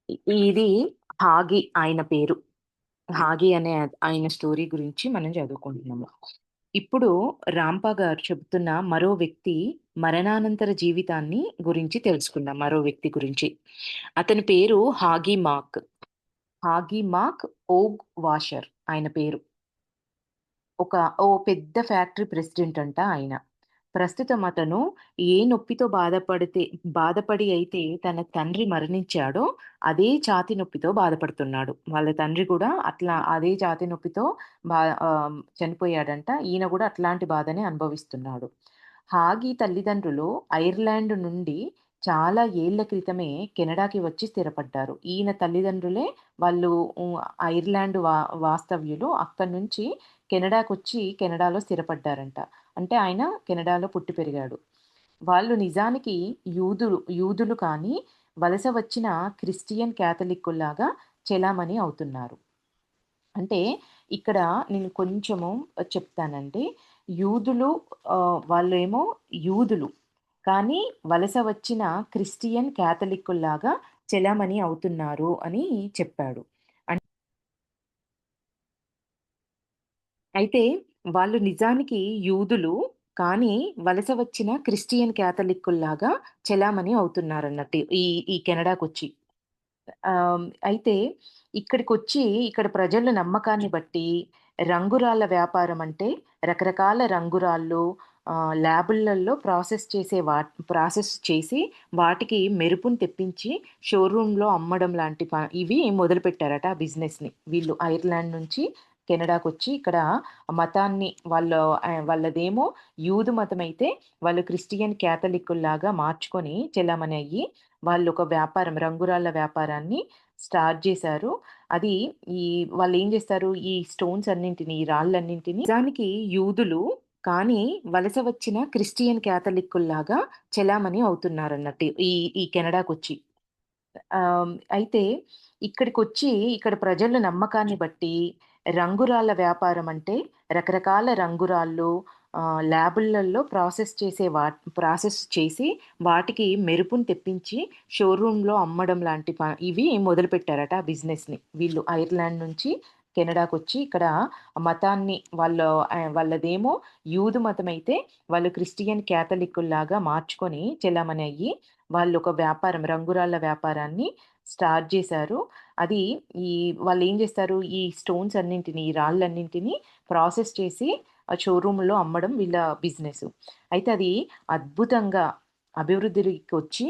ఇది 'హాగి' ఆయన పేరు. 'హాగి' అనే ఆయన స్టోరీ గురించి మనం చదువుకుంటున్నాము. ఇప్పుడు రాంప గారు చెబుతున్న మరో వ్యక్తి మరణానంతర జీవితాన్ని గురించి తెలుసుకుందాం. మరో వ్యక్తి గురించి. అతని పేరు 'హాగి మాక్'. 'హాగి మాక్ ఓగ్ వాషర్' ఆయన పేరు. ఓ పెద్ద ఫ్యాక్టరీ ప్రెసిడెంట్ అంట ఆయన. ప్రస్తుతం అతను ఏ నొప్పితో బాధపడి అయితే తన తండ్రి మరణించాడో, అదే ఛాతీ నొప్పితో బాధపడుతున్నాడు. వాళ్ళ తండ్రి కూడా అట్లా అదే ఛాతీ నొప్పితో చనిపోయాడంట. ఈయన కూడా అట్లాంటి బాధనే అనుభవిస్తున్నాడు. హాగి తల్లిదండ్రులు ఐర్లాండ్ నుండి చాలా ఏళ్ల క్రితమే కెనడాకి వచ్చి స్థిరపడ్డారు. ఈయన తల్లిదండ్రులే వాళ్ళు హ్మ్, ఐర్లాండ్ వాస్తవ్యులు. అక్కడి నుంచి కెనడాకొచ్చి కెనడాలో స్థిరపడ్డారంట. అంటే ఆయన కెనడాలో పుట్టి పెరిగాడు. వాళ్ళు నిజానికి యూదులు కానీ, వలస వచ్చిన క్రిస్టియన్ క్యాథలిక్కుల్లాగా చెలామణి అవుతున్నారు. అంటే ఇక్కడ నేను కొంచెము చెప్తానండి. యూదులు వాళ్ళేమో యూదులు. కానీ వలస వచ్చిన క్రిస్టియన్ క్యాథలిక్కుల్లాగా చెలామణి అవుతున్నారు అని చెప్పాడు. అయితే వాళ్ళు నిజానికి యూదులు. కానీ వలస వచ్చిన క్రిస్టియన్ క్యాథలిక్కుల్లాగా చెలామణి అవుతున్నారన్నట్టు ఈ కెనడాకొచ్చి. అయితే ఇక్కడికొచ్చి ఇక్కడ ప్రజల నమ్మకాన్ని బట్టి రంగురాళ్ళ వ్యాపారం అంటే రకరకాల రంగురాళ్ళు ల్యాబులలో ప్రాసెస్ చేసి వాటికి మెరుపుని తెప్పించి షోరూమ్‌లో అమ్మడం లాంటి ఇవి మొదలుపెట్టారట ఆ బిజినెస్‌ని. వీళ్ళు ఐర్లాండ్ నుంచి కెనడాకొచ్చి ఇక్కడ మతాన్ని వాళ్ళదేమో యూదు మతమైతే వాళ్ళు క్రిస్టియన్ క్యాథలిక్కుల్లాగా మార్చుకొని చెలామణి అయ్యి వాళ్ళొక రంగురాళ్ళ వ్యాపారాన్ని స్టార్ట్ జేశారు. అది ఈ వాళ్ళేం జేస్తారు, ఈ స్టోన్స్ అన్నింటిని, ఈ రాళ్ళన్నింటిని నిజానికి యూదులు. కానీ వలస వచ్చిన క్రిస్టియన్ క్యాథలిక్కుల్లాగా చెలామణి అవుతున్నారన్నట్టు ఈ కెనడాకొచ్చి. అయితే ఇక్కడికొచ్చి ఇక్కడ ప్రజల నమ్మకాన్ని బట్టి రంగురాళ్ళ వ్యాపారం అంటే రకరకాల రంగురాళ్ళు ల్యాబులలో ప్రాసెస్ చేసి వాటికి మెరుపుని తెప్పించి షోరూమ్‌లో అమ్మడం లాంటి ఇవి మొదలుపెట్టారట ఆ బిజినెస్‌ని. వీళ్ళు ఐర్లాండ్ నుంచి కెనడాకొచ్చి ఇక్కడ మతాన్ని వాళ్ళదేమో యూదు మతమైతే వాళ్ళు క్రిస్టియన్ క్యాథలిక్కుల్లాగా మార్చుకొని చెలామణి అయ్యి వాళ్ళొక రంగురాళ్ళ వ్యాపారాన్ని స్టార్ట్ జేశారు. అది ఈ వాళ్ళేం జేస్తారు, ఈ స్టోన్స్ అన్నింటిని, ఈ రాళ్ళన్నింటిని ప్రాసెస్ చేసి ఆ షోరూమ్‌లో అమ్మడం వీళ్ళ బిజినెసు. అయితే అది అద్భుతంగా అభివృద్ధికొచ్చి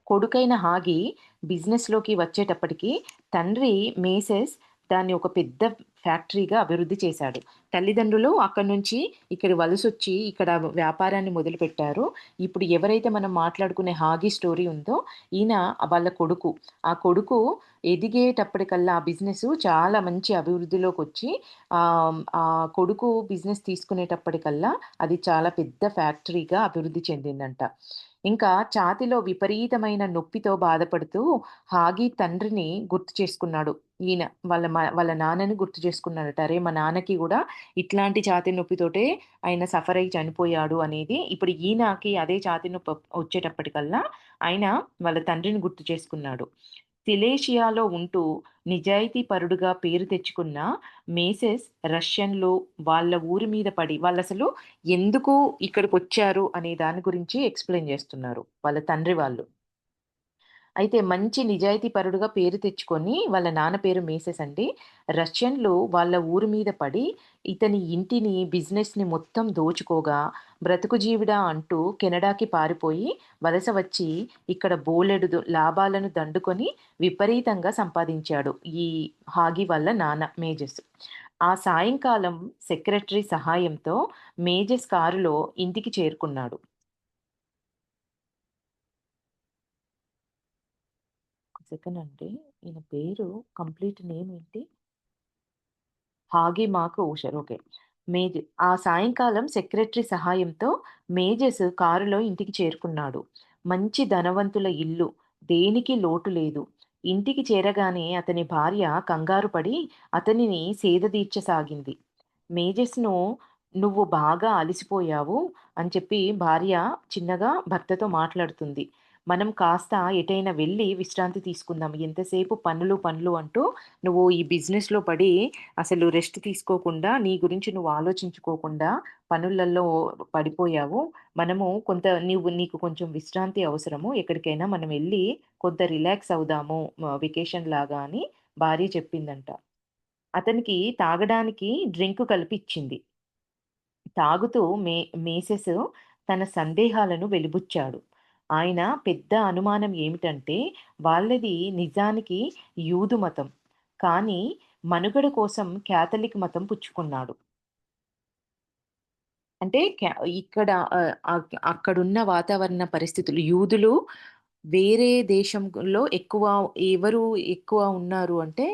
కొడుకైన హాగి బిజినెస్‌లోకి వచ్చేటప్పటికి తండ్రి మేసెస్ దాన్ని ఒక పెద్ద ఫ్యాక్టరీగా అభివృద్ధి చేశాడు. తల్లిదండ్రులు అక్కడి నుంచి ఇక్కడ వలసొచ్చి ఇక్కడ వ్యాపారాన్ని మొదలుపెట్టారు. ఇప్పుడు ఎవరైతే మనం మాట్లాడుకునే హాగి స్టోరీ ఉందో ఈయన వాళ్ళ కొడుకు. ఆ కొడుకు ఎదిగేటప్పటికల్లా ఆ బిజినెసు చాలా మంచి అభివృద్ధిలోకొచ్చి ఆ కొడుకు బిజినెస్ తీసుకునేటప్పటికల్లా అది చాలా పెద్ద ఫ్యాక్టరీగా అభివృద్ధి చెందిందంట. ఇంకా ఛాతీలో విపరీతమైన నొప్పితో బాధపడుతూ హాగి తండ్రిని గుర్తు చేసుకున్నాడు. ఈయన వాళ్ళ నాన్నని గుర్తు చేసుకున్నాడట. అరే! మా నాన్నకి గూడా ఇట్లాంటి ఛాతీ నొప్పితోటే ఆయన సఫర్ అయ్యి చనిపోయాడు అనేది. ఇప్పుడు ఈయనకి అదే ఛాతీ నొప్పి వచ్చేటప్పటికల్లా ఆయన వాళ్ళ తండ్రిని గుర్తు చేసుకున్నాడు. సిలేషియాలో ఉంటూ నిజాయితీపరుడుగా పేరు తెచ్చుకున్న మేసెస్ రష్యన్లు వాళ్ళ ఊరి మీద పడి వాళ్ళసలు ఎందుకు ఇక్కడికొచ్చారు అనే దాని గురించి ఎక్స్‌ప్లెయిన్ జేస్తున్నారు. వాళ్ళ తండ్రి వాళ్ళు. అయితే మంచి నిజాయితీపరుడుగా పేరు తెచ్చుకొని వాళ్ళ నాన్న పేరు మేసెస్ అండి. రష్యన్లు వాళ్ళ ఊరి మీద పడి ఇతని ఇంటిని, బిజినెస్‌ని మొత్తం దోచుకోగా బ్రతుకు జీవుడా అంటూ కెనడాకి పారిపోయి వలస వచ్చి ఇక్కడ బోలెడు లాభాలను దండుకొని విపరీతంగా సంపాదించాడు. ఈ హాగి వాళ్ళ నాన్న మేజెస్. ఆ సాయంకాలం సెక్రటరీ సహాయంతో మేజెస్ కారులో ఇంటికి చేరుకున్నాడు. ఒక సెకండ్ అండి. ఈయన పేరు కంప్లీట్ నేమ్ ఏంటి? హాగి మాకు ఊషర్. ఓకే. ఆ సాయంకాలం సెక్రటరీ సహాయంతో మేజస్ కారులో ఇంటికి చేరుకున్నాడు. మంచి ధనవంతుల ఇల్లు. దేనికి లోటు లేదు. ఇంటికి చేరగానే అతని భార్య కంగారు పడి అతనిని సేదదీర్చసాగింది. మేజస్‌ను "నువ్వు బాగా అలిసిపోయావు" అని చెప్పి భార్య చిన్నగా భర్తతో మాట్లాడుతుంది. మనం కాస్త ఎటైనా వెళ్ళి విశ్రాంతి తీసుకుందాం. ఎంతసేపు పనులు, పనులు అంటూ నువ్వు ఈ బిజినెస్‌లో పడి అసలు రెస్ట్ తీసుకోకుండా, నీ గురించి నువ్వు ఆలోచించుకోకుండా పనులలో పడిపోయావు. మనము కొంత నీకు కొంచెం విశ్రాంతి అవసరము. ఎక్కడికైనా మనం ఎళ్లి కొంత రిలాక్స్ అవుదాము వెకేషన్ లాగా అని భార్య చెప్పిందంట. అతనికి తాగడానికి డ్రింక్ కలిపి ఇచ్చింది. తాగుతూ మేసెస్ తన సందేహాలను వెలిబుచ్చాడు. ఆయన పెద్ద అనుమానం ఏమిటంటే, వాళ్ళది నిజానికి యూదు మతం. కానీ మనుగడ కోసం క్యాథలిక్ మతం పుచ్చుకున్నాడు. అంటే ఇక్కడ అక్కడున్న వాతావరణ పరిస్థితులు యూదులు వేరే దేశంలో ఎవరు ఎక్కువ ఉన్నారు అంటే,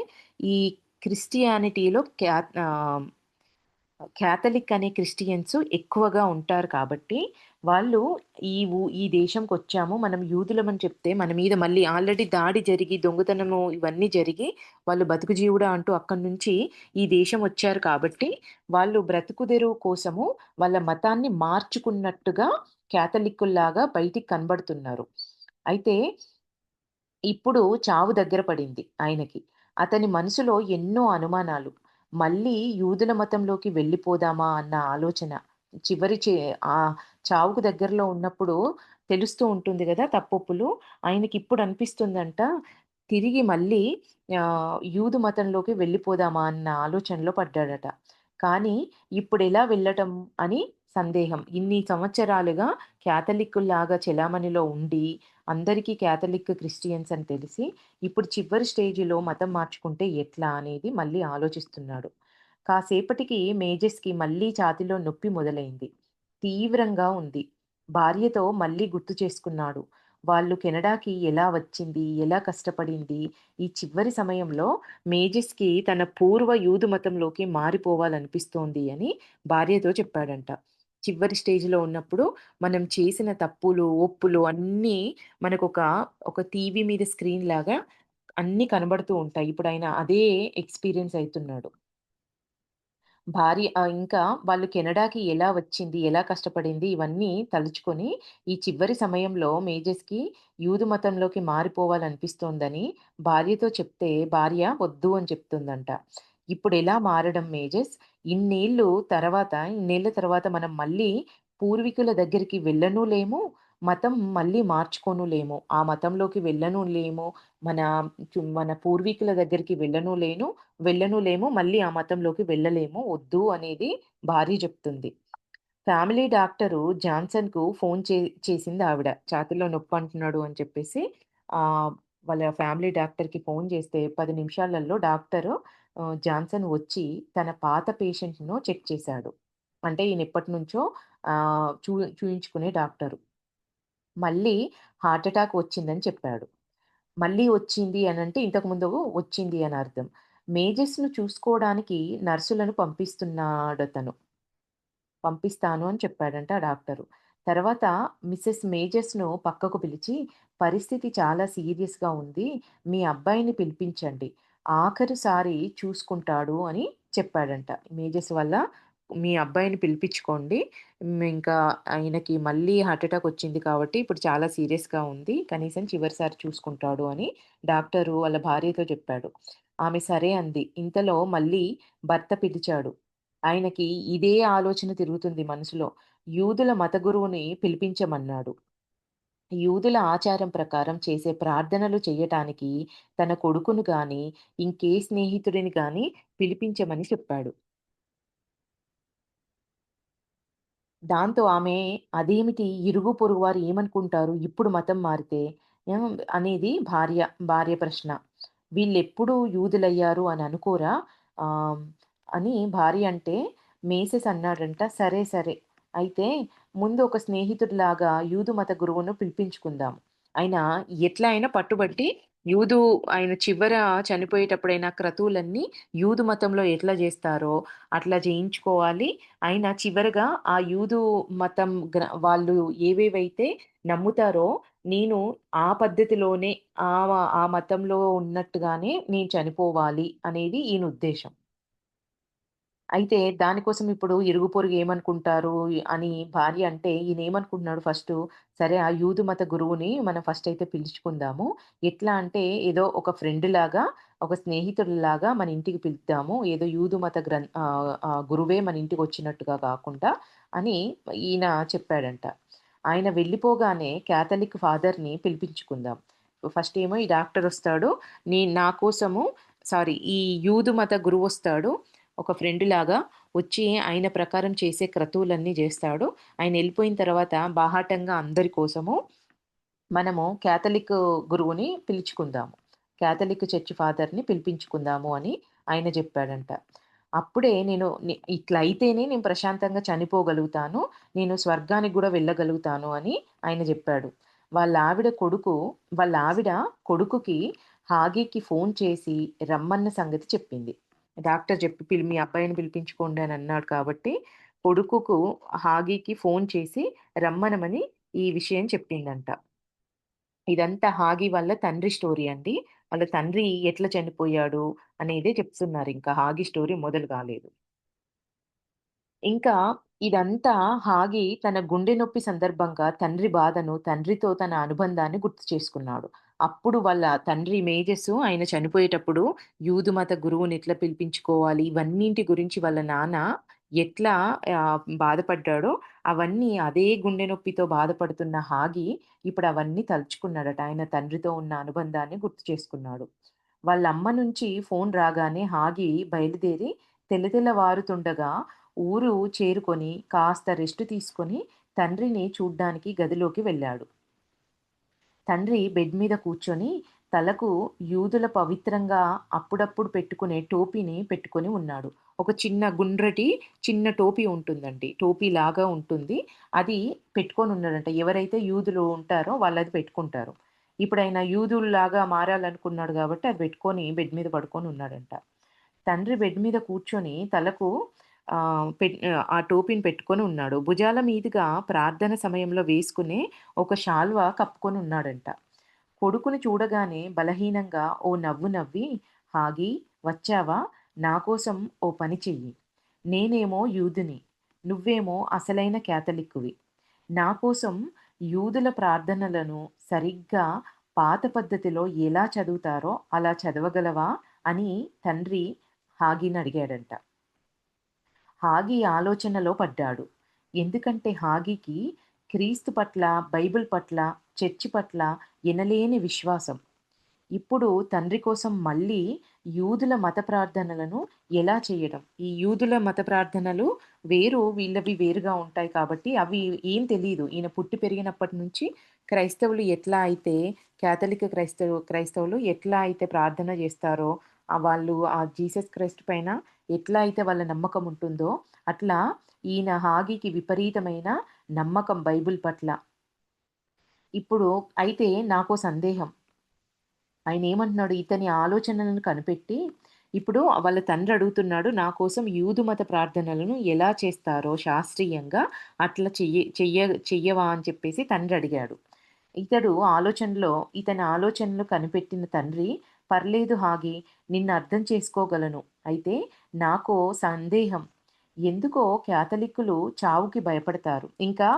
ఈ క్రిస్టియానిటీలో క్యాథలిక్ అనే క్రిస్టియన్స్ ఎక్కువగా ఉంటారు కాబట్టి, వాళ్ళు ఈ దేశంకొచ్చాము, మనం యూదులమని చెప్తే, మన మీద మళ్ళీ ఆల్రెడీ దాడి జరిగి, దొంగతనము ఇవన్నీ జరిగి, వాళ్ళు బతుకు జీవుడా అంటూ అక్కడి నుంచి ఈ దేశం వచ్చారు కాబట్టి, వాళ్ళు బ్రతుకుదెరువు కోసము వాళ్ళ మతాన్ని మార్చుకున్నట్టుగా క్యాథలిక్కుల్లాగా బయటికి కనబడుతున్నారు. అయితే ఇప్పుడు చావు దగ్గర పడింది ఆయనకి. అతని మనసులో ఎన్నో అనుమానాలు. మళ్ళీ యూదుల మతంలోకి వెళ్ళిపోదామా అన్న ఆలోచన. చివరి చే ఆహ్, చావుకు దగ్గరలో ఉన్నప్పుడు తెలుస్తూ ఉంటుంది గదా! తప్పొప్పులు. ఆయనకిప్పుడు అనిపిస్తుందంట, తిరిగి మళ్ళీ యూదు మతంలోకి వెళ్ళిపోదామా అన్న ఆలోచనలో పడ్డాడట. కానీ ఇప్పుడెలా వెళ్ళటం అని సందేహం. ఇన్ని సంవత్సరాలుగా క్యాథలిక్కుల్లాగా చెలామణిలో ఉండి అందరికీ క్యాథలిక్, క్రిస్టియన్స్ అని తెలిసి, ఇప్పుడు చివరి స్టేజ్‌లో మతం మార్చుకుంటే ఎట్లా అనేది మళ్ళీ ఆలోచిస్తున్నాడు. కాసేపటికి మేజర్స్‌కి మళ్ళీ ఛాతీలో నొప్పి మొదలైంది. తీవ్రంగా ఉంది. భార్యతో మళ్ళీ గుర్తు చేసుకున్నాడు. వాళ్ళు కెనడాకి ఎలా వచ్చింది? ఎలా కష్టపడింది? ఈ చివరి సమయంలో మేజర్స్‌కి తన పూర్వ యూదు మతంలోకి మారిపోవాలనిపిస్తోంది అని భార్యతో చెప్పాడంట. చివరి స్టేజ్‌లో ఉన్నప్పుడు మనం చేసిన తప్పులు, ఒప్పులు అన్నీ మనకొక ఒక టీవీ మీద స్క్రీన్‌లాగా అన్నీ కనబడుతూ ఉంటాయి. ఇప్పుడాయన అదే ఎక్స్‌పీరియన్స్ అయితున్నాడు. ఇంకా వాళ్ళు కెనడాకి ఎలా వచ్చింది? ఎలా కష్టపడింది? ఇవన్నీ తలుచుకొని, ఈ చివరి సమయంలో మేజర్స్‌కి యూదు మతంలోకి మారిపోవాలనిపిస్తోందని భార్యతో చెప్తే, భార్య వద్దు అని చెప్తుందంట. ఇప్పుడెలా మారడం మేజర్స్? ఇన్నేళ్ల తర్వాత మనం మళ్ళీ పూర్వీకుల దగ్గరికి వెళ్ళనూ లేము, మతం మళ్ళీ మార్చుకోను లేము. ఆ మతంలోకి వెళ్ళనూ లేము. మన మన పూర్వీకుల దగ్గరికి వెళ్ళను లేము. మళ్ళీ ఆ మతంలోకి వెళ్ళలేము. వద్దు అనేది భార్య జెప్తుంది. ఫ్యామిలీ డాక్టరు జాన్సన్‌కు ఫోను చేసిందావిడ. ఛాతీలో నొప్పంటున్నాడు అని చెప్పేసి ఆహ్, వాళ్ళ ఫ్యామిలీ డాక్టర్‌కి ఫోను చేస్తే 10 నిమిషాలలో డాక్టరు జాన్సన్ వచ్చి తన పాత పేషెంట్‌ను చెక్ చేశాడు. అంటే ఈయన ఎప్పటినుంచో చూయించుకునే డాక్టరు. మళ్ళీ హార్ట్ అటాక్ వచ్చిందని చెప్పాడు. మళ్ళీ వచ్చింది అనంటే ఇంతకుముందు వచ్చింది అని అర్థం. మేజర్స్‌ను చూసుకోవడానికి నర్సులను పంపిస్తాను అని చెప్పాడంట ఆ డాక్టరు. తర్వాత మిసెస్ మేజర్స్‌ను పక్కకు పిలిచి, "పరిస్థితి చాలా సీరియస్‌గా ఉంది. మీ అబ్బాయిని పిలిపించండి. ఆఖరిసారి చూసుకుంటాడు" అని చెప్పాడంట. మేజర్స్ వల్ల "మీ అబ్బాయిని పిలిపించుకోండి. ఇంకా ఆయనకి మళ్ళీ హార్ట్ అటాక్ వచ్చింది కాబట్టి ఇప్పుడు చాలా సీరియస్‌గా ఉంది. కనీసం చివరిసారి చూసుకుంటాడు" అని డాక్టరు వాళ్ళ భార్యతో చెప్పాడు. ఆమె సరే అంది. ఇంతలో మళ్ళీ భర్త పిలిచాడు. ఆయనకి ఇదే ఆలోచన తిరుగుతుంది మనసులో. యూదుల మత గురువుని పిలిపించమన్నాడు. యూదుల ఆచారం ప్రకారం చేసే ప్రార్థనలు చెయ్యటానికి తన కొడుకును గాని, ఇంకే స్నేహితుడిని గాని పిలిపించమని చెప్పాడు. దాంతో ఆమె అదేమిటి ఇరుగు పొరుగు వారు ఏమనుకుంటారు ఇప్పుడు మతం మారితే? అనేది భార్య ప్రశ్న. వీళ్ళెప్పుడు యూదులయ్యారు అని అనుకోరా? ఆహ్, అని భార్య అంటే మేసెస్ అన్నాడంట, "సరే, సరే. అయితే ముందు ఒక స్నేహితుడిలాగా యూదు మత గురువును పిలిపించుకుందాం." ఆయన ఎట్లా అయినా పట్టుబట్టి యూదు ఆయన చనిపోయేటప్పుడైన క్రతువులన్నీ యూదు మతంలో ఎట్లా జేస్తారో అట్లా చేయించుకోవాలి. అయినా చివరగా ఆ యూదు మతం వాళ్ళు ఏవేవైతే నమ్ముతారో, నేను ఆ పద్ధతిలోనే ఆ మతంలో ఉన్నట్టుగానే నేను చనిపోవాలి అనేది ఈయన ఉద్దేశ్యం. అయితే దానికోసం ఇప్పుడు ఇరుగు పొరుగు ఏమనుకుంటారు అని భార్య అంటే, ఈయనేమనుకుంటున్నాడు ఫస్టు, సరే ఆ యూదు మత గురువుని మనం ఫస్ట్ అయితే పిలుచుకుందాము. ఎట్లా అంటే ఏదో ఒక ఫ్రెండ్‌లాగా, ఒక స్నేహితుడిలాగా మన ఇంటికి పిలుద్దాము. ఏదో యూదు మత గురువే మన ఇంటికొచ్చినట్టుగా కాకుండా అని ఈయన చెప్పాడంట. ఆయన వెళ్ళిపోగానే క్యాథలిక్ ఫాదర్‌ని పిలిపించుకుందాం. ఫస్ట్ ఏమో ఈ డాక్టరొస్తాడు. నా కోసము ఈ యూదు మత గురువొస్తాడు. ఒక ఫ్రెండ్‌లాగా వచ్చి ఆయన ప్రకారం చేసే క్రతువులన్నీ జేస్తాడు. ఆయనెళ్ళిపోయిన తర్వాత బాహాటంగా అందరి కోసము మనము క్యాథలిక్ గురువుని పిలుచుకుందాము. క్యాథలిక్ చర్చ్ ఫాదర్‌ని పిలిపించుకుందాము అని ఆయన జెప్పాడంట. అప్పుడే ఇట్లా అయితేనే నేను ప్రశాంతంగా చనిపోగలుగుతాను. నేను స్వర్గానికి గూడా వెళ్ళగలుగుతాను అని ఆయన జెప్పాడు. వాళ్ళ ఆవిడ కొడుకుకి హాగీకి ఫోను చేసి రమ్మన్న సంగతి చెప్పింది. డాక్టర్ చెప్పి మీ అబ్బాయిని పిలిపించుకోండి అని అన్నాడు కాబట్టి, కొడుకుకు హాగీకి ఫోను చేసి రమ్మనమని ఈ విషయం చెప్పిందంట. ఇదంతా హాగి వాళ్ళ తండ్రి స్టోరీ అండి. వాళ్ళ తండ్రి ఎట్లా చనిపోయాడు అనేదే చెప్తున్నారింకా. హాగి స్టోరీ మొదలు గాలేదు. ఇంకా ఇదంతా హాగి తన గుండె నొప్పి సందర్భంగా తండ్రి బాధను, తండ్రితో తన అనుబంధాన్ని గుర్తు చేసుకున్నాడు. అప్పుడు వాళ్ళ తండ్రి ఇమేజెస్ ఆయన చనిపోయేటప్పుడు యూదు మత గురువుని ఎట్లా పిలిపించుకోవాలి, ఇవన్నింటి గురించి వాళ్ళ నాన్న ఎట్లా బాధపడ్డాడో అవన్నీ అదే గుండె నొప్పితో బాధపడుతున్న హాగి ఇప్పుడు అవన్నీ తలుచుకున్నాడట. ఆయన తండ్రితో ఉన్న అనుబంధాన్ని గుర్తు చేసుకున్నాడు. వాళ్ళమ్మ నుంచి ఫోను రాగానే హాగి బయలుదేరి తెల్లవారుతుండగా ఊరు చేరుకొని కాస్త రెస్ట్ తీసుకొని తండ్రిని చూడ్డానికి గదిలోకి వెళ్ళాడు. తండ్రి బెడ్ మీద కూర్చొని తలకు యూదుల పవిత్రంగా అప్పుడప్పుడు పెట్టుకునే టోపీని పెట్టుకొని ఉన్నాడు. ఒక చిన్న టోపీ ఉంటుందండి. టోపీలాగా ఉంటుంది. అది పెట్టుకొనున్నాడంట. ఎవరైతే యూదులు ఉంటారో వాళ్ళది పెట్టుకుంటారు. ఇప్పుడాయన యూదుల్లాగా మారాలనుకున్నాడు గాబట్టి అది పెట్టుకొని బెడ్ మీద పడుకొనున్నాడంట. తండ్రి బెడ్ మీద కూర్చొని తలకు ఆ టోపీని పెట్టుకొని ఉన్నాడు. భుజాల మీదుగా ప్రార్థన సమయంలో వేసుకునే ఒక శాల్వా కప్పుకొని ఉన్నాడంట. కొడుకుని చూడగానే బలహీనంగా ఓ నవ్వు నవ్వి, "హాగీ వచ్చావా? నా కోసం ఓ పని చెయ్యి. నేనేమో యూదుని. నువ్వేమో అసలైన క్యాథలిక్కువి. నా కోసం యూదుల ప్రార్థనలను సరిగ్గా పాత పద్ధతిలో ఎలా చదువుతారో అలా చదవగలవా?" అని తండ్రి హాగీనడిగాడంట. హాగీ ఆలోచనలో పడ్డాడు. ఎందుకంటే హాగీకి క్రీస్తు పట్ల, బైబిల్ పట్ల, చర్చి పట్ల ఎనలేని విశ్వాసం. ఇప్పుడు తండ్రి కోసం మళ్ళీ యూదుల మత ప్రార్థనలను ఎలా చేయడం? ఈ యూదుల మత ప్రార్థనలు వీళ్ళవి వేరుగా ఉంటాయి కాబట్టి అవి ఏం తెలీదు. ఈయన పుట్టి పెరిగినప్పటి నుంచి క్రైస్తవులు ఎట్లా అయితే క్రైస్తవులు ఎట్లా అయితే ప్రార్థన జేస్తారో, వాళ్ళు ఆ జీసస్ క్రైస్ట్ పైన ఎట్లా అయితే వాళ్ళ నమ్మకం ఉంటుందో, అట్లా ఈయన హాగీకి విపరీతమైన నమ్మకం బైబిల్ పట్ల. ఇప్పుడు అయితే నాకో సందేహం. ఆయనేమంటున్నాడు, ఇతని ఆలోచనలను కనిపెట్టి, ఇప్పుడు వాళ్ళ తండ్రి అడుగుతున్నాడు, నా కోసం యూదు మత ప్రార్థనలను ఎలా చేస్తారో శాస్త్రీయంగా అట్లా చెయ్యవా అని చెప్పేసి తండ్రి అడిగాడు. ఇతని ఆలోచనలు కనిపెట్టిన తండ్రి, పర్లేదు హాగి, నిన్ను అర్థం చేసుకోగలను. అయితే నాకో సందేహం. ఎందుకో క్యాథలిక్కులు చావుకి భయపడతారు. ఇంకా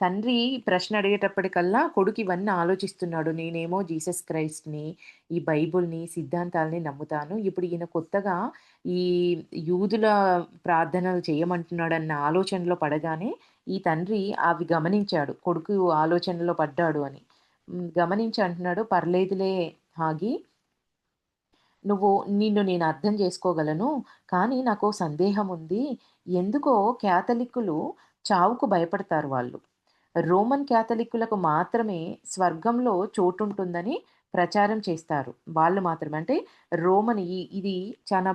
తండ్రి ప్రశ్న అడిగేటప్పటికల్లా కొడుకు ఇవన్నీ ఆలోచిస్తున్నాడు. నేనేమో జీసస్ క్రైస్ట్‌ని, ఈ బైబుల్‌ని, సిద్ధాంతాల్ని నమ్ముతాను. ఇప్పుడు ఈయన కొత్తగా ఈ యూదుల ప్రార్థనలు చేయమంటున్నాడన్న ఆలోచనలో పడగానే, ఈ తండ్రి అవి గమనించాడు. కొడుకు ఆలోచనలో పడ్డాడు అని. గమనించి అంటున్నాడు, "పర్లేదులే హాగి, నువ్వు నిన్ను నేను అర్థం చేసుకోగలను. కానీ నాకో సందేహముంది. ఎందుకో క్యాథలిక్కులు చావుకు భయపడతారు వాళ్ళు. రోమన్ క్యాథలిక్కులకు మాత్రమే స్వర్గంలో చోటుంటుందని ప్రచారం చేస్తారు. వాళ్ళు మాత్రమే. అంటే రోమన్ ఈ ఇది చానా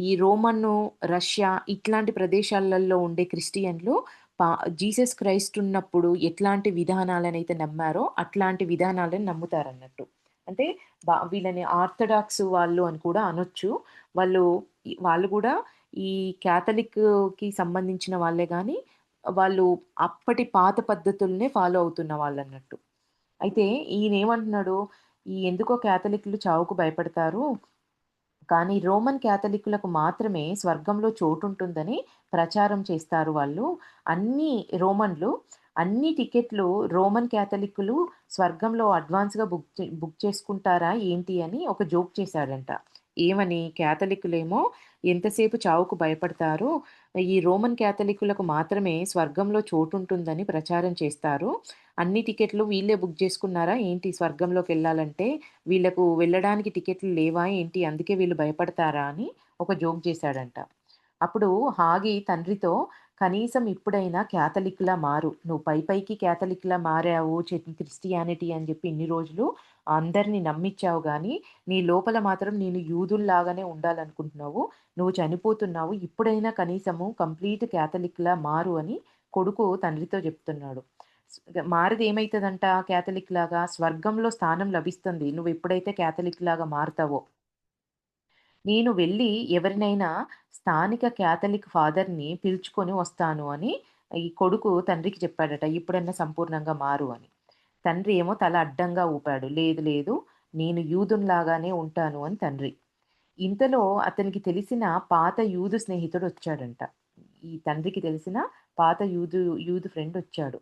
ఈ రోమను, రష్యా ఇట్లాంటి ప్రదేశాలలో ఉండే క్రిస్టియన్‌లు పా జీసస్ క్రైస్ట్ ఉన్నప్పుడు ఎట్లాంటి విధానాలనైతే నమ్మారో, అట్లాంటి విధానాలను నమ్ముతారన్నట్టు. అంటే వీళ్ళని ఆర్థడాక్స్ వాళ్ళు అని కూడా అనొచ్చు. వాళ్ళు వాళ్ళు గూడా ఈ క్యాథలిక్‌కి సంబంధించిన వాళ్ళే గానీ, వాళ్ళు అప్పటి పాత పద్ధతులనే ఫాలో అవుతున్న వాళ్ళన్నట్టు. అయితే ఈయనేమంటున్నాడు, ఎందుకో క్యాథలిక్‌లు చావుకు భయపడతారు. కానీ రోమన్ క్యాథలిక్కులకు మాత్రమే స్వర్గంలో చోటుంటుందని ప్రచారం చేస్తారు వాళ్ళు. అన్ని రోమన్లు అన్ని టికెట్లు రోమన్ క్యాథలిక్కులు స్వర్గంలో అడ్వాన్స్‌గా బుక్ చేసుకుంటారా ఏంటి అని ఒక జోక్ చేశాడంట. ఏమని క్యాథలిక్కులేమో ఎంతసేపు చావుకు భయపడతారో, ఈ రోమన్ క్యాథలిక్కులకు మాత్రమే స్వర్గంలో చోటుంటుందని ప్రచారం చేస్తారు. అన్ని టికెట్లు వీళ్ళే బుక్ చేసుకున్నారా ఏంటి స్వర్గంలోకెళ్ళాలంటే? వీళ్ళకు వెళ్ళడానికి టికెట్లు లేవా ఏంటి? అందుకే వీళ్ళు భయపడతారా అని ఒక జోక్ జేశాడంట. అప్పుడు హాగి తండ్రితో, "కనీసం ఇప్పుడైనా క్యాథలిక్‌లా మారు. నువ్వు పైకి క్యాథలిక్‌లా మారావు. క్రిస్టియానిటీ అని జెప్పి ఇన్ని రోజులు అందరిని నమ్మిచ్చావు గానీ, నీ లోపల మాత్రం నేను యూదుల్లాగానే ఉండాలనుకుంటున్నావు. నువ్వు చనిపోతున్నావు. ఇప్పుడైనా కనీసము కంప్లీట్ క్యాథలిక్‌లా మారు" అని కొడుకు తండ్రితో జెప్తున్నాడు. మారితే ఏమైతదంట క్యాథలిక్‌లాగా? స్వర్గంలో స్థానం లభిస్తుంది. నువ్వెప్పుడైతే క్యాథలిక్‌లాగా మారతావో. నేను వెళ్ళి ఎవరినైనా స్థానిక క్యాథలిక్ ఫాదర్‌ని పిలుచుకొని వస్తాను అని ఈ కొడుకు తండ్రికి చెప్పాడట. ఇప్పుడన్నా సంపూర్ణంగా మారు అని. తండ్రి ఏమో తల అడ్డంగా ఊపాడు. లేదు లేదు నేను యూదునిలాగానే ఉంటాను అని తండ్రి. ఇంతలో అతనికి తెలిసిన పాత యూదు స్నేహితుడొచ్చాడంట. ఈ తండ్రికి తెలిసిన పాత యూదు ఫ్రెండొచ్చాడు.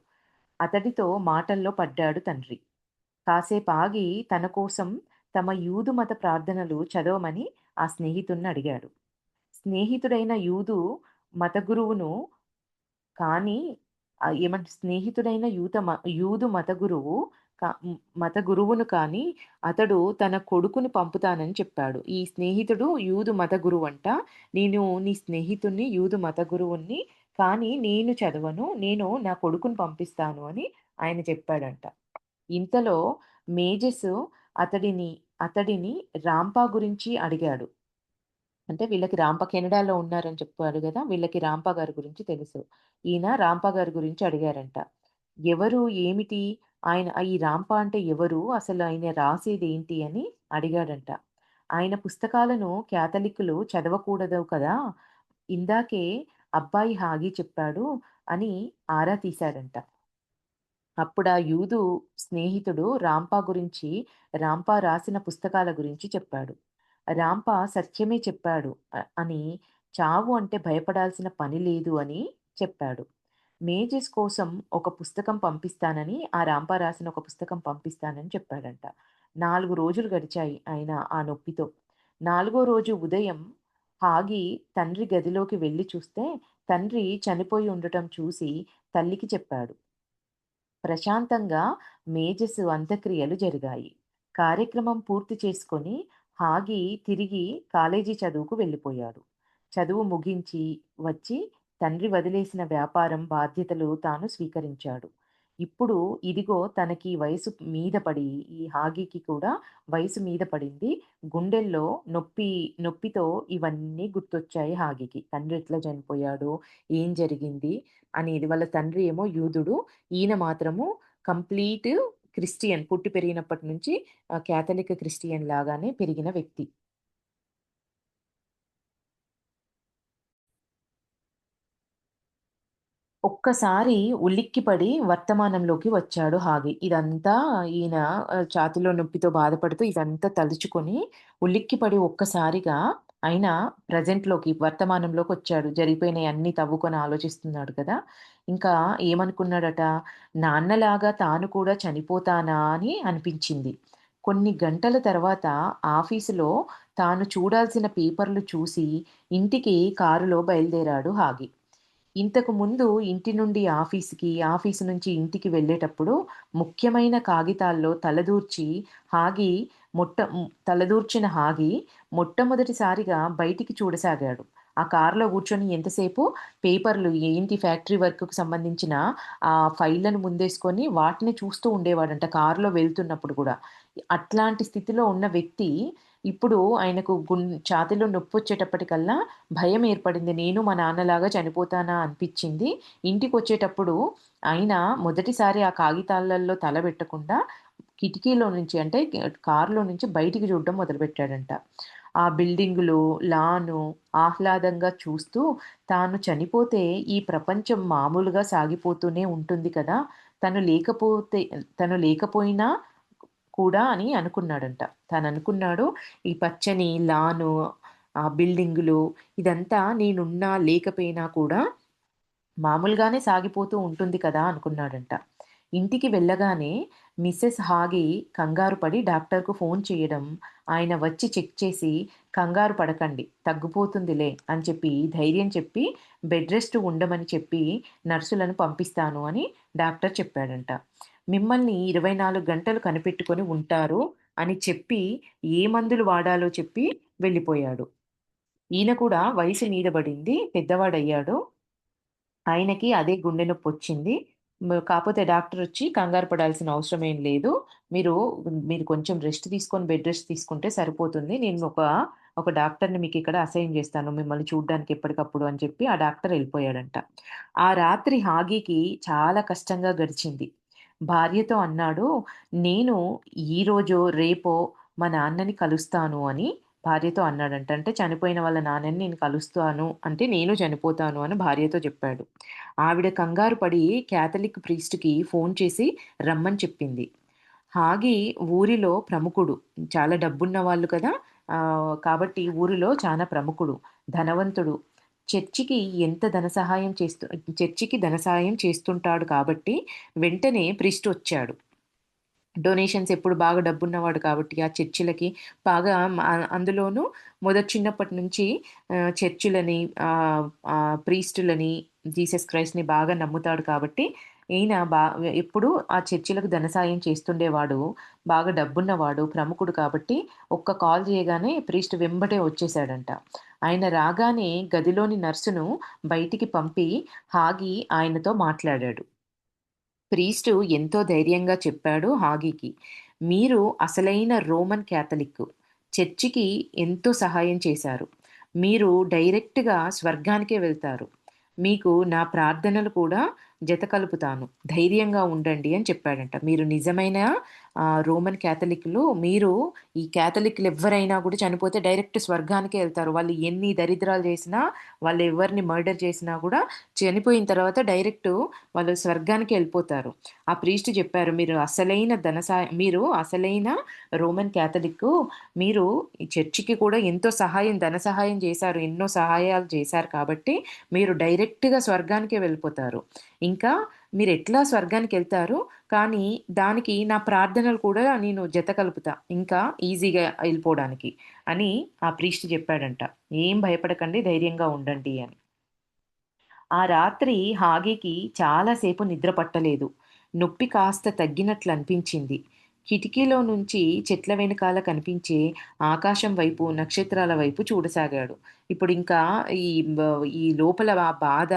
అతడితో మాటల్లో పడ్డాడు తండ్రి. కాసేపాగి తన కోసం తమ యూదు మత ప్రార్థనలు చదవమని ఆ స్నేహితుడినడిగాడు. స్నేహితుడైన మత గురువును కానీ స్నేహితుడైన యూదు మత గురువు మత గురువును కానీ అతడు తన కొడుకుని పంపుతానని చెప్పాడు. ఈ స్నేహితుడు యూదు మత గురువంట. "నేను నీ స్నేహితుడిని, యూదు మత గురువుని. కానీ నేను చదవను. నేను నా కొడుకుని పంపిస్తాను" అని ఆయన చెప్పాడంట. ఇంతలో మేజెస్ అతడిని అతడిని రాంపా గురించి అడిగాడు. అంటే వీళ్ళకి రాంప కెనడాలో ఉన్నారని చెప్పారు గదా! వీళ్ళకి రాంప గారి గురించి తెలుసు. ఈయన రాంప గారి గురించి అడిగారంట. ఎవరు? ఏమిటి? ఈ రాంప అంటే ఎవరు? అసలు ఆయన రాసేదేంటి అని అడిగాడంట. ఆయన పుస్తకాలను క్యాథలిక్కులు చదవకూడదు కదా! ఇందాకే అబ్బాయి హాగి చెప్పాడు అని ఆరా తీశాడంట. అప్పుడా యూదు స్నేహితుడు రాంప రాసిన పుస్తకాల గురించి చెప్పాడు. రాంప సత్యమే చెప్పాడు అని, చావు అంటే భయపడాల్సిన పని లేదు అని చెప్పాడు. మేజెస్ కోసం ఒక పుస్తకం పంపిస్తానని, ఆ రాంప రాసిన ఒక పుస్తకం పంపిస్తానని చెప్పాడంట. 4 రోజులు గడిచాయి ఆయన ఆ నొప్పితో. నాలుగో రోజు ఉదయం హాగి తండ్రి గదిలోకి వెళ్లి చూస్తే, తండ్రి చనిపోయి ఉండటం చూసి తల్లికి చెప్పాడు. ప్రశాంతంగా మేజస్ అంత్యక్రియలు జరిగాయి. కార్యక్రమం పూర్తి చేసుకొని హాగి తిరిగి కాలేజీ చదువుకు వెళ్ళిపోయాడు. చదువు ముగించి వచ్చి తండ్రి వదిలేసిన వ్యాపారం బాధ్యతలు తాను స్వీకరించాడు. ఇప్పుడు ఇదిగో తనకి వయసు మీద పడి ఈ హాగీకి కూడా వయసు మీద పడింది. గుండెల్లో నొప్పితో ఇవన్నీ గుర్తొచ్చాయి హాగీకి. తండ్రి ఎట్లా చనిపోయాడో, ఏం జరిగింది అనేది. వాళ్ళ తండ్రి ఏమో యూదుడు. ఈయన మాత్రము కంప్లీట్ క్రిస్టియన్. పుట్టి పెరిగినప్పటి నుంచి కాథలిక్ క్రిస్టియన్ లాగానే పెరిగిన వ్యక్తి. ఒక్కసారి ఉలిక్కిపడి వర్తమానంలోకి వచ్చాడు హాగి. ఇదంతా ఈయన ఛాతీలో నొప్పితో బాధపడుతూ ఇదంతా తలుచుకొని ఉలిక్కిపడి ఒక్కసారిగా ఆయన ప్రెజెంట్‌లోకి వర్తమానంలోకొచ్చాడు. జరిగిపోయినయన్నీ తవ్వుకొని ఆలోచిస్తున్నాడు కదా! ఇంకా ఏమనుకున్నాడట, నాన్నలాగా తాను కూడా చనిపోతానా అని అనిపించింది. కొన్ని గంటల తర్వాత ఆఫీసులో తాను చూడాల్సిన పేపర్‌లు చూసి ఇంటికి కారులో బయలుదేరాడు హాగి. ఇంతకు ముందు ఇంటి నుండి ఆఫీస్‌కి, ఆఫీసు నుంచి ఇంటికి వెళ్ళేటప్పుడు ముఖ్యమైన కాగితాల్లో హాగి తలదూర్చిన హాగి మొట్టమొదటిసారిగా బయటికి చూడసాగాడు. ఆ కార్‌లో కూర్చొని ఎంతసేపు పేపర్‌లు ఏంటి ఫ్యాక్టరీ వర్క్‌కి సంబంధించిన ఫైల్‌లను ముందేసుకొని వాటిని చూస్తూ ఉండేవాడంట కార్‌లో వెళ్తున్నప్పుడు గూడా. అట్లాంటి స్థితిలో ఉన్న వ్యక్తి ఇప్పుడు ఆయనకు ఛాతీలో నొప్పొచ్చేటప్పటికల్లా భయం ఏర్పడింది. నేను మా నాన్నలాగా చనిపోతానా అనిపిచ్చింది. ఇంటికొచ్చేటప్పుడు ఆయన మొదటిసారి ఆ కాగితాలలో తల పెట్టకుండా కిటికీలో నుంచి అంటే కారులో నుంచి బయటికి చూడడం మొదలుపెట్టాడంట. ఆ బిల్డింగులు, లాను ఆహ్లాదంగా చూస్తూ తాను చనిపోతే ఈ ప్రపంచం మామూలుగా సాగిపోతూనే ఉంటుంది కదా! తను లేకపోతే తను లేకపోయినా కూడా అని అనుకున్నాడంట. తననుకున్నాడు ఈ పచ్చని లాను, బిల్డింగులు ఇదంతా నేనున్నా లేకపోయినా కూడా మామూలుగానే సాగిపోతూ ఉంటుంది కదా అనుకున్నాడంట. ఇంటికి వెళ్ళగానే మిసెస్ హాగి కంగారు పడి డాక్టర్‌కు ఫోన్ చేయడం, ఆయన వచ్చి చెక్ చేసి "కంగారు పడకండి, తగ్గిపోతుందిలే" అని చెప్పి ధైర్యం చెప్పి బెడ్ రెస్ట్ ఉండమని చెప్పి నర్సులను పంపిస్తాను అని డాక్టర్ చెప్పాడంట. మిమ్మల్ని 24 గంటలు కనిపెట్టుకొని ఉంటారు అని చెప్పి ఏ మందులు వాడాలో చెప్పి వెళ్ళిపోయాడు. ఈయన కూడా వయసు మీద పడింది. పెద్దవాడయ్యాడు. ఆయనకి అదే గుండె నొప్పొచ్చింది. కాపోతే డాక్టరొచ్చి "కంగారు పడాల్సిన అవసరం ఏం లేదు. మీరు, మీరు కొంచెం రెస్ట్ తీసుకొని బెడ్ రెస్ట్ తీసుకుంటే సరిపోతుంది. నేను ఒక డాక్టర్‌ని మీకిక్కడ అసైన్ చేస్తాను. మిమ్మల్ని చూడ్డానికి ఎప్పటికప్పుడు" అని చెప్పి ఆ డాక్టర్ ఎళ్ళిపోయాడంట. ఆ రాత్రి హాగీకి చాలా కష్టంగా గడిచింది. భార్యతో అన్నాడు, "నేను ఈరోజో, రేపో మా నాన్నని కలుస్తాను" అని భార్యతో అన్నాడంట. అంటే చనిపోయిన వాళ్ళ నాన్నని నేను కలుస్తాను అంటే నేను చనిపోతాను అని భార్యతో చెప్పాడు. ఆవిడ కంగారు పడి క్యాథలిక్ ప్రీస్ట్‌కి ఫోన్ చేసి రమ్మని చెప్పింది. హాగి ఊరిలో ప్రముఖుడు. చాలా డబ్బున్న వాళ్ళు కదా! కాబట్టి ఊరిలో చానా ప్రముఖుడు, ధనవంతుడు. చర్చికి ఎంత ధన సహాయం చేస్తూ చర్చికి ధన సహాయం చేస్తుంటాడు కాబట్టి వెంటనే ప్రీస్ట్ వచ్చాడు. డొనేషన్స్ ఎప్పుడు బాగా డబ్బున్నవాడు కాబట్టి ఆ చర్చిలకి బాగా అందులోనూ చిన్నప్పటి నుంచి చర్చులని ప్రీస్టులని, జీసస్ క్రైస్ట్‌ని బాగా నమ్ముతాడు కాబట్టి ఈయన ఎప్పుడూ ఆ చర్చిలకు ధన సాయం చేస్తుండేవాడు. బాగా డబ్బున్నవాడు, ప్రముఖుడు కాబట్టి ఒక్క కాల్ చేయగానే ప్రీస్ట్ వెంబటే వచ్చేసాడంట. ఆయన రాగానే గదిలోని నర్సును బయటికి పంపి హాగి ఆయనతో మాట్లాడాడు. ప్రీస్టు ఎంతో ధైర్యంగా చెప్పాడు హాగీకి. "మీరు అసలైన రోమన్ క్యాథలిక్కు. చర్చికి ఎంతో సహాయం చేశారు. మీరు డైరెక్ట్‌గా స్వర్గానికే వెళ్తారు. మీకు నా ప్రార్థనలు కూడా జత కలుపుతాను. ధైర్యంగా ఉండండి" అని చెప్పాడంట. "మీరు నిజమైన రోమన్ క్యాథలిక్కులు. మీరు ఈ క్యాథలిక్కులెవ్వరైనా కూడా చనిపోతే డైరెక్ట్ స్వర్గానికే ఎళ్తారు. వాళ్ళు ఎన్ని దరిద్రాలు చేసినా, వాళ్ళెవరిని మర్డర్ చేసినా కూడా చనిపోయిన తర్వాత డైరెక్టు వాళ్ళు స్వర్గానికే ఎళ్ళిపోతారు. ఆ ప్రీస్ట్ చెప్పారు, మీరు అసలైన రోమన్ క్యాథలిక్కు. మీరు ఈ చర్చికి కూడా ఎంతో ధన సహాయం చేశారు. ఎన్నో సహాయాలు చేశారు కాబట్టి, మీరు డైరెక్ట్‌గా స్వర్గానికే వెళ్ళిపోతారు. ఇంకా మీరెట్లా స్వర్గానికెళ్తారు, కానీ దానికి నా ప్రార్థనలు కూడా నేను జత కలుపుతా. ఇంకా ఈజీగా ఎళ్ళిపోవడానికి" అని ఆ ప్రీస్ట్ చెప్పాడంట. "ఏం భయపడకండి, ధైర్యంగా ఉండండి" అని. ఆ రాత్రి హాగీకి చాలా సేపు నిద్ర పట్టలేదు. నొప్పి కాస్త తగ్గినట్లనిపించింది. కిటికీలో నుంచి చెట్ల వెనకాల కనిపించే ఆకాశం వైపు, నక్షత్రాల వైపు చూడసాగాడు. ఇప్పుడింకా ఈ బ ఈ లోపల ఆ బాధ,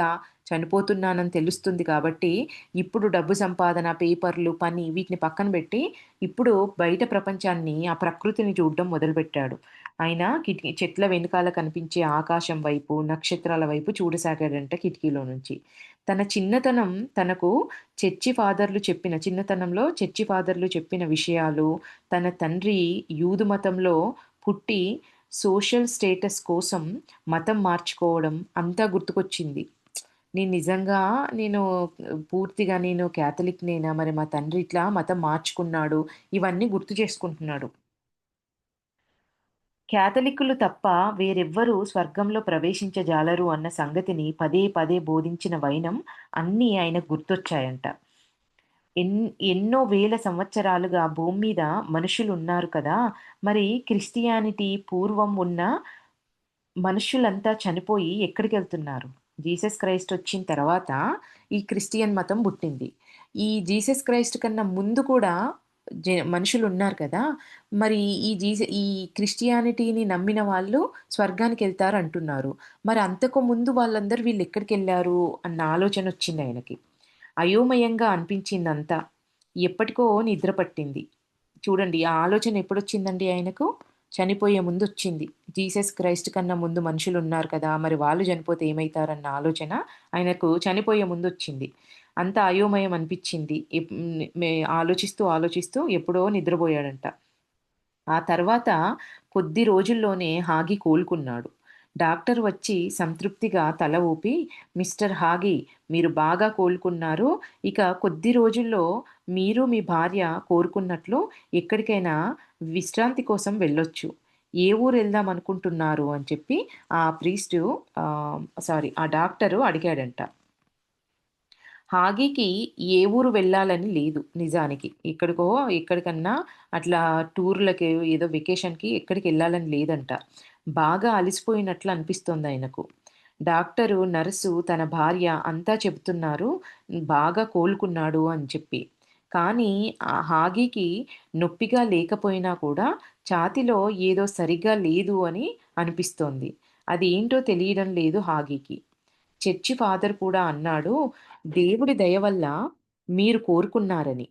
చనిపోతున్నానని తెలుస్తుంది కాబట్టి, ఇప్పుడు డబ్బు సంపాదన, పేపర్లు, పని వీటిని పక్కన బెట్టి, ఇప్పుడు బయట ప్రపంచాన్ని, ఆ ప్రకృతిని చూడడం మొదలుపెట్టాడు. ఆయన చెట్ల వెనకాల కనిపించే ఆకాశం వైపు, నక్షత్రాల వైపు చూడసాగాడంట కిటికీలో నుంచి. తన చిన్నతనం తనకు చిన్నతనంలో చర్చి ఫాదర్‌లు చెప్పిన విషయాలు, తన తండ్రి యూదు మతంలో పుట్టి సోషల్ స్టేటస్ కోసం మతం మార్చుకోవడం అంతా గుర్తుకొచ్చింది. నేను నిజంగా నేను పూర్తిగా నేను క్యాథలిక్‌నేనా? మరి మా తండ్రి ఇట్లా మతం మార్చుకున్నాడు. ఇవన్నీ గుర్తు చేసుకుంటున్నాడు. క్యాథలిక్కులు తప్ప వేరెవ్వరూ స్వర్గంలో ప్రవేశించజాలరు అన్న సంగతిని పదే పదే బోధించిన వైనం అన్నీ ఆయనకు గుర్తొచ్చాయంట. ఎన్ ఎన్నో వేల సంవత్సరాలుగా భూమి మీద మనుషులున్నారు కదా! మరి క్రిస్టియానిటీ పూర్వం ఉన్న మనుష్యులంతా చనిపోయి ఎక్కడికెళ్తున్నారు? జీసస్ క్రైస్ట్ వచ్చిన తర్వాత ఈ క్రిస్టియన్ మతం పుట్టింది. ఈ జీసస్ క్రైస్ట్ కన్నా ముందు కూడా మనుషులున్నారు కదా! మరి ఈ క్రిస్టియానిటీని నమ్మిన వాళ్ళు స్వర్గానికెళ్తారంటున్నారు. మరి అంతకు ముందు వాళ్ళందరూ వీళ్ళెక్కడికెళ్లారు అన్న ఆలోచనొచ్చిందాయనకి. అయోమయంగా అనిపించిందంతా. ఎప్పటికో నిద్ర పట్టింది. చూడండి ఆ ఆలోచన ఎప్పుడొచ్చిందండి ఆయనకు? చనిపోయే ముందొచ్చింది. జీసస్ క్రైస్ట్ కన్నా ముందు మనుషులున్నారు కదా! మరి వాళ్ళు చనిపోతే ఏమైతారన్న ఆలోచన ఆయనకు చనిపోయే ముందొచ్చింది. అంతా అయోమయం అనిపిచ్చింది. ఆలోచిస్తూ ఎప్పుడో నిద్రబోయాడంట. ఆ తర్వాత కొద్ది రోజుల్లోనే హాగి కోలుకున్నాడు. డాక్టర్ వచ్చి సంతృప్తిగా తల ఊపి, "మిస్టర్ హాగి, మీరు బాగా కోలుకున్నారు. ఇక కొద్ది రోజుల్లో మీరు మీ భార్య కోరుకున్నట్లు ఎక్కడికైనా విశ్రాంతి కోసం వెళ్ళొచ్చు. ఏ ఊరెళ్దాం అనుకుంటున్నారు అని చెప్పి ఆ ప్రీస్టు ఆ డాక్టరు అడిగాడంట. హాగీకి ఏ ఊరు వెళ్ళాలని లేదు నిజానికి. ఎక్కడికన్నా అట్లా టూర్‌లకి ఏదో వెకేషన్‌కి ఎక్కడికెళ్ళాలని లేదంట. బాగా అలిసిపోయినట్లు అనిపిస్తోందాయనకు. డాక్టరు, నర్సు, తన భార్య అంతా చెబుతున్నారు బాగా కోలుకున్నాడు అని చెప్పి. కానీ హాగీకి నొప్పిగా లేకపోయినా కూడా ఛాతీలో ఏదో సరిగ్గా లేదు అని అనిపిస్తోంది. అది ఏంటో తెలియడం లేదు హాగీకి. చర్చి ఫాదర్ కూడా అన్నాడు, "దేవుడి దయ వల్ల మీరు కోరుకున్నారని.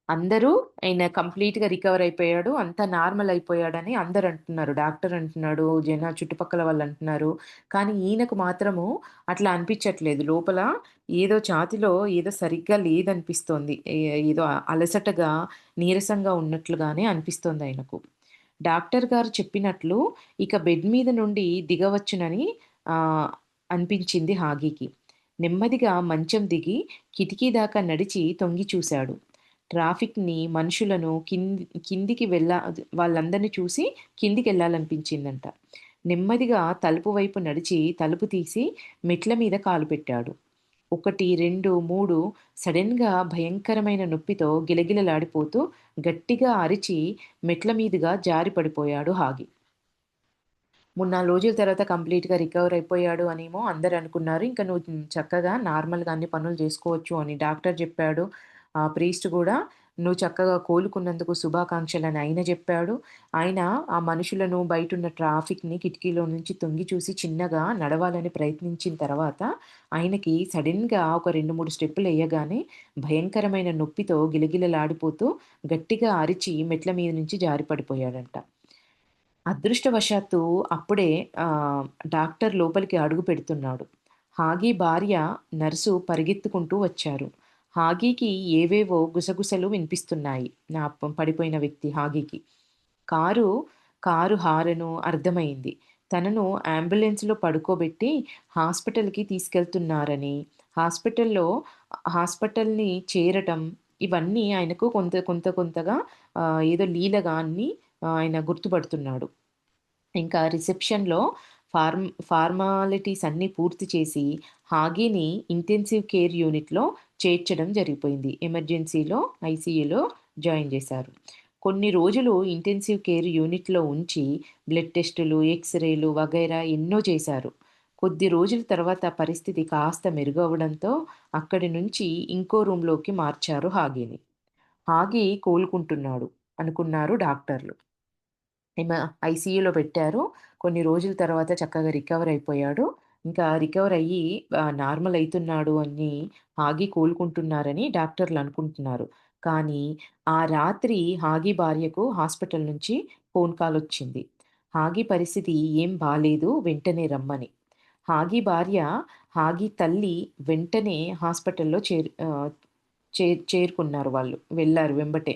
అందరూ ఆయన కంప్లీట్‌గా రికవర్ అయిపోయాడు. అంతా నార్మల్ అయిపోయాడని అందరూ అంటున్నారు. డాక్టర్ అంటున్నాడు, చుట్టుపక్కల వాళ్ళంటున్నారు. కానీ ఈయనకు మాత్రము అట్లా అనిపిచ్చట్లేదు. లోపల ఏదో ఛాతీలో ఏదో సరిగ్గా లేదనిపిస్తోంది. ఏదో అలసటగా, నీరసంగా ఉన్నట్లుగానే అనిపిస్తోందాయనకు. డాక్టర్ గారు చెప్పినట్లు ఇక బెడ్ మీద నుండి దిగవచ్చునని ఆహ్, అనిపించింది హాగీకి. నెమ్మదిగా మంచం దిగి కిటికీ దాకా నడిచి తొంగి చూశాడు. ట్రాఫిక్‌ని, మనుషులను కిందికి వాళ్ళందరిని చూసి కిందికెళ్ళాలనిపించిందంట. నెమ్మదిగా తలుపు వైపు నడిచి తలుపు తీసి మెట్ల మీద కాలు పెట్టాడు. 1, 2, 3 సడెన్‌గా భయంకరమైన నొప్పితో గిలగిలలాడిపోతూ గట్టిగా అరిచి మెట్ల మీదుగా జారి పడిపోయాడు హాగి. 3, 4 రోజుల తర్వాత కంప్లీట్‌గా రికవర్ అయిపోయాడు అనేమో అందరనుకున్నారు. ఇంక నువ్వు చక్కగా నార్మల్‌గా అన్ని పనులు జేసుకోవచ్చు అని డాక్టర్ జెప్పాడు. ప్రీస్ట్ గూడా నువ్వు చక్కగా కోలుకున్నందుకు శుభాకాంక్షలని ఆయన జెప్పాడు. ఆయన ఆ మనుషులను బయటున్న ట్రాఫిక్‌ని కిటికీలో నుంచి తొంగి చూసి చిన్నగా నడవాలని ప్రయత్నించిన తర్వాత ఆయనకి సడెన్‌గా ఒక 2, 3 స్టెప్పులెయ్యగానే భయంకరమైన నొప్పితో గిలగిలలాడిపోతూ గట్టిగా అరిచి మెట్ల మీద నుంచి జారి పడిపోయాడంట. అదృష్టవశాత్తు అప్పుడే ఆహ్, డాక్టర్ లోపలికి అడుగు పెడుతున్నాడు. హాగీ భార్య, నర్సు పరిగెత్తుకుంటూ వచ్చారు. హాగీకి ఏవేవో గుసగుసలు వినిపిస్తున్నాయి. పడిపోయిన వ్యక్తి హాగీకి. కారు, కారు హారను అర్థమైంది. తనను అంబులెన్స్‌లో పడుకోబెట్టి హాస్పిటల్‌కి తీసుకెళ్తున్నారని, హాస్పిటల్‌లో హాస్పిటల్‌ని చేరటం ఇవన్నీ ఆయనకు కొంతగా ఏదో లీలగా అన్నీ ఆయన గుర్తుపడుతున్నాడు. ఇంకా రిసెప్షన్‌లో ఫార్మాలిటీస్ అన్నీ పూర్తి చేసి, హాగీని ఇంటెన్సివ్ కేర్ యూనిట్‌లో చేర్చడం జరిగిపోయింది. ఎమర్జెన్సీలో ఐసీయూలో జాయిన్ జేశారు. కొన్ని రోజులు ఇంటెన్సివ్ కేర్ యూనిట్‌లో ఉంచి, బ్లడ్ టెస్టులు, ఎక్స్‌రేలు వగైరా ఎన్నో చేశారు. కొద్ది రోజుల తర్వాత పరిస్థితి కాస్త మెరుగవ్వడంతో అక్కడి నుంచి ఇంకో రూమ్‌లోకి మార్చారు హాగీని. హాగీ కోలుకుంటున్నాడు అనుకున్నారు డాక్టర్లు. ఐసీయూలో పెట్టారు. కొన్ని రోజుల తర్వాత చక్కగా రికవర్ అయిపోయాడు. ఇంకా రికవర్ అయ్యి నార్మల్ అయితున్నాడు అని హాగి కోలుకుంటున్నారని డాక్టర్లు అనుకుంటున్నారు. కానీ ఆ రాత్రి హాగి భార్యకు హాస్పిటల్ నుంచి ఫోన్ కాల్ వచ్చింది. హాగి పరిస్థితి ఏం బాలేదు వెంటనే రమ్మని. హాగి భార్య, హాగి తల్లి వెంటనే హాస్పిటల్‌లో చేరుకున్నారు వాళ్ళు. వెళ్లారు వెంబటే.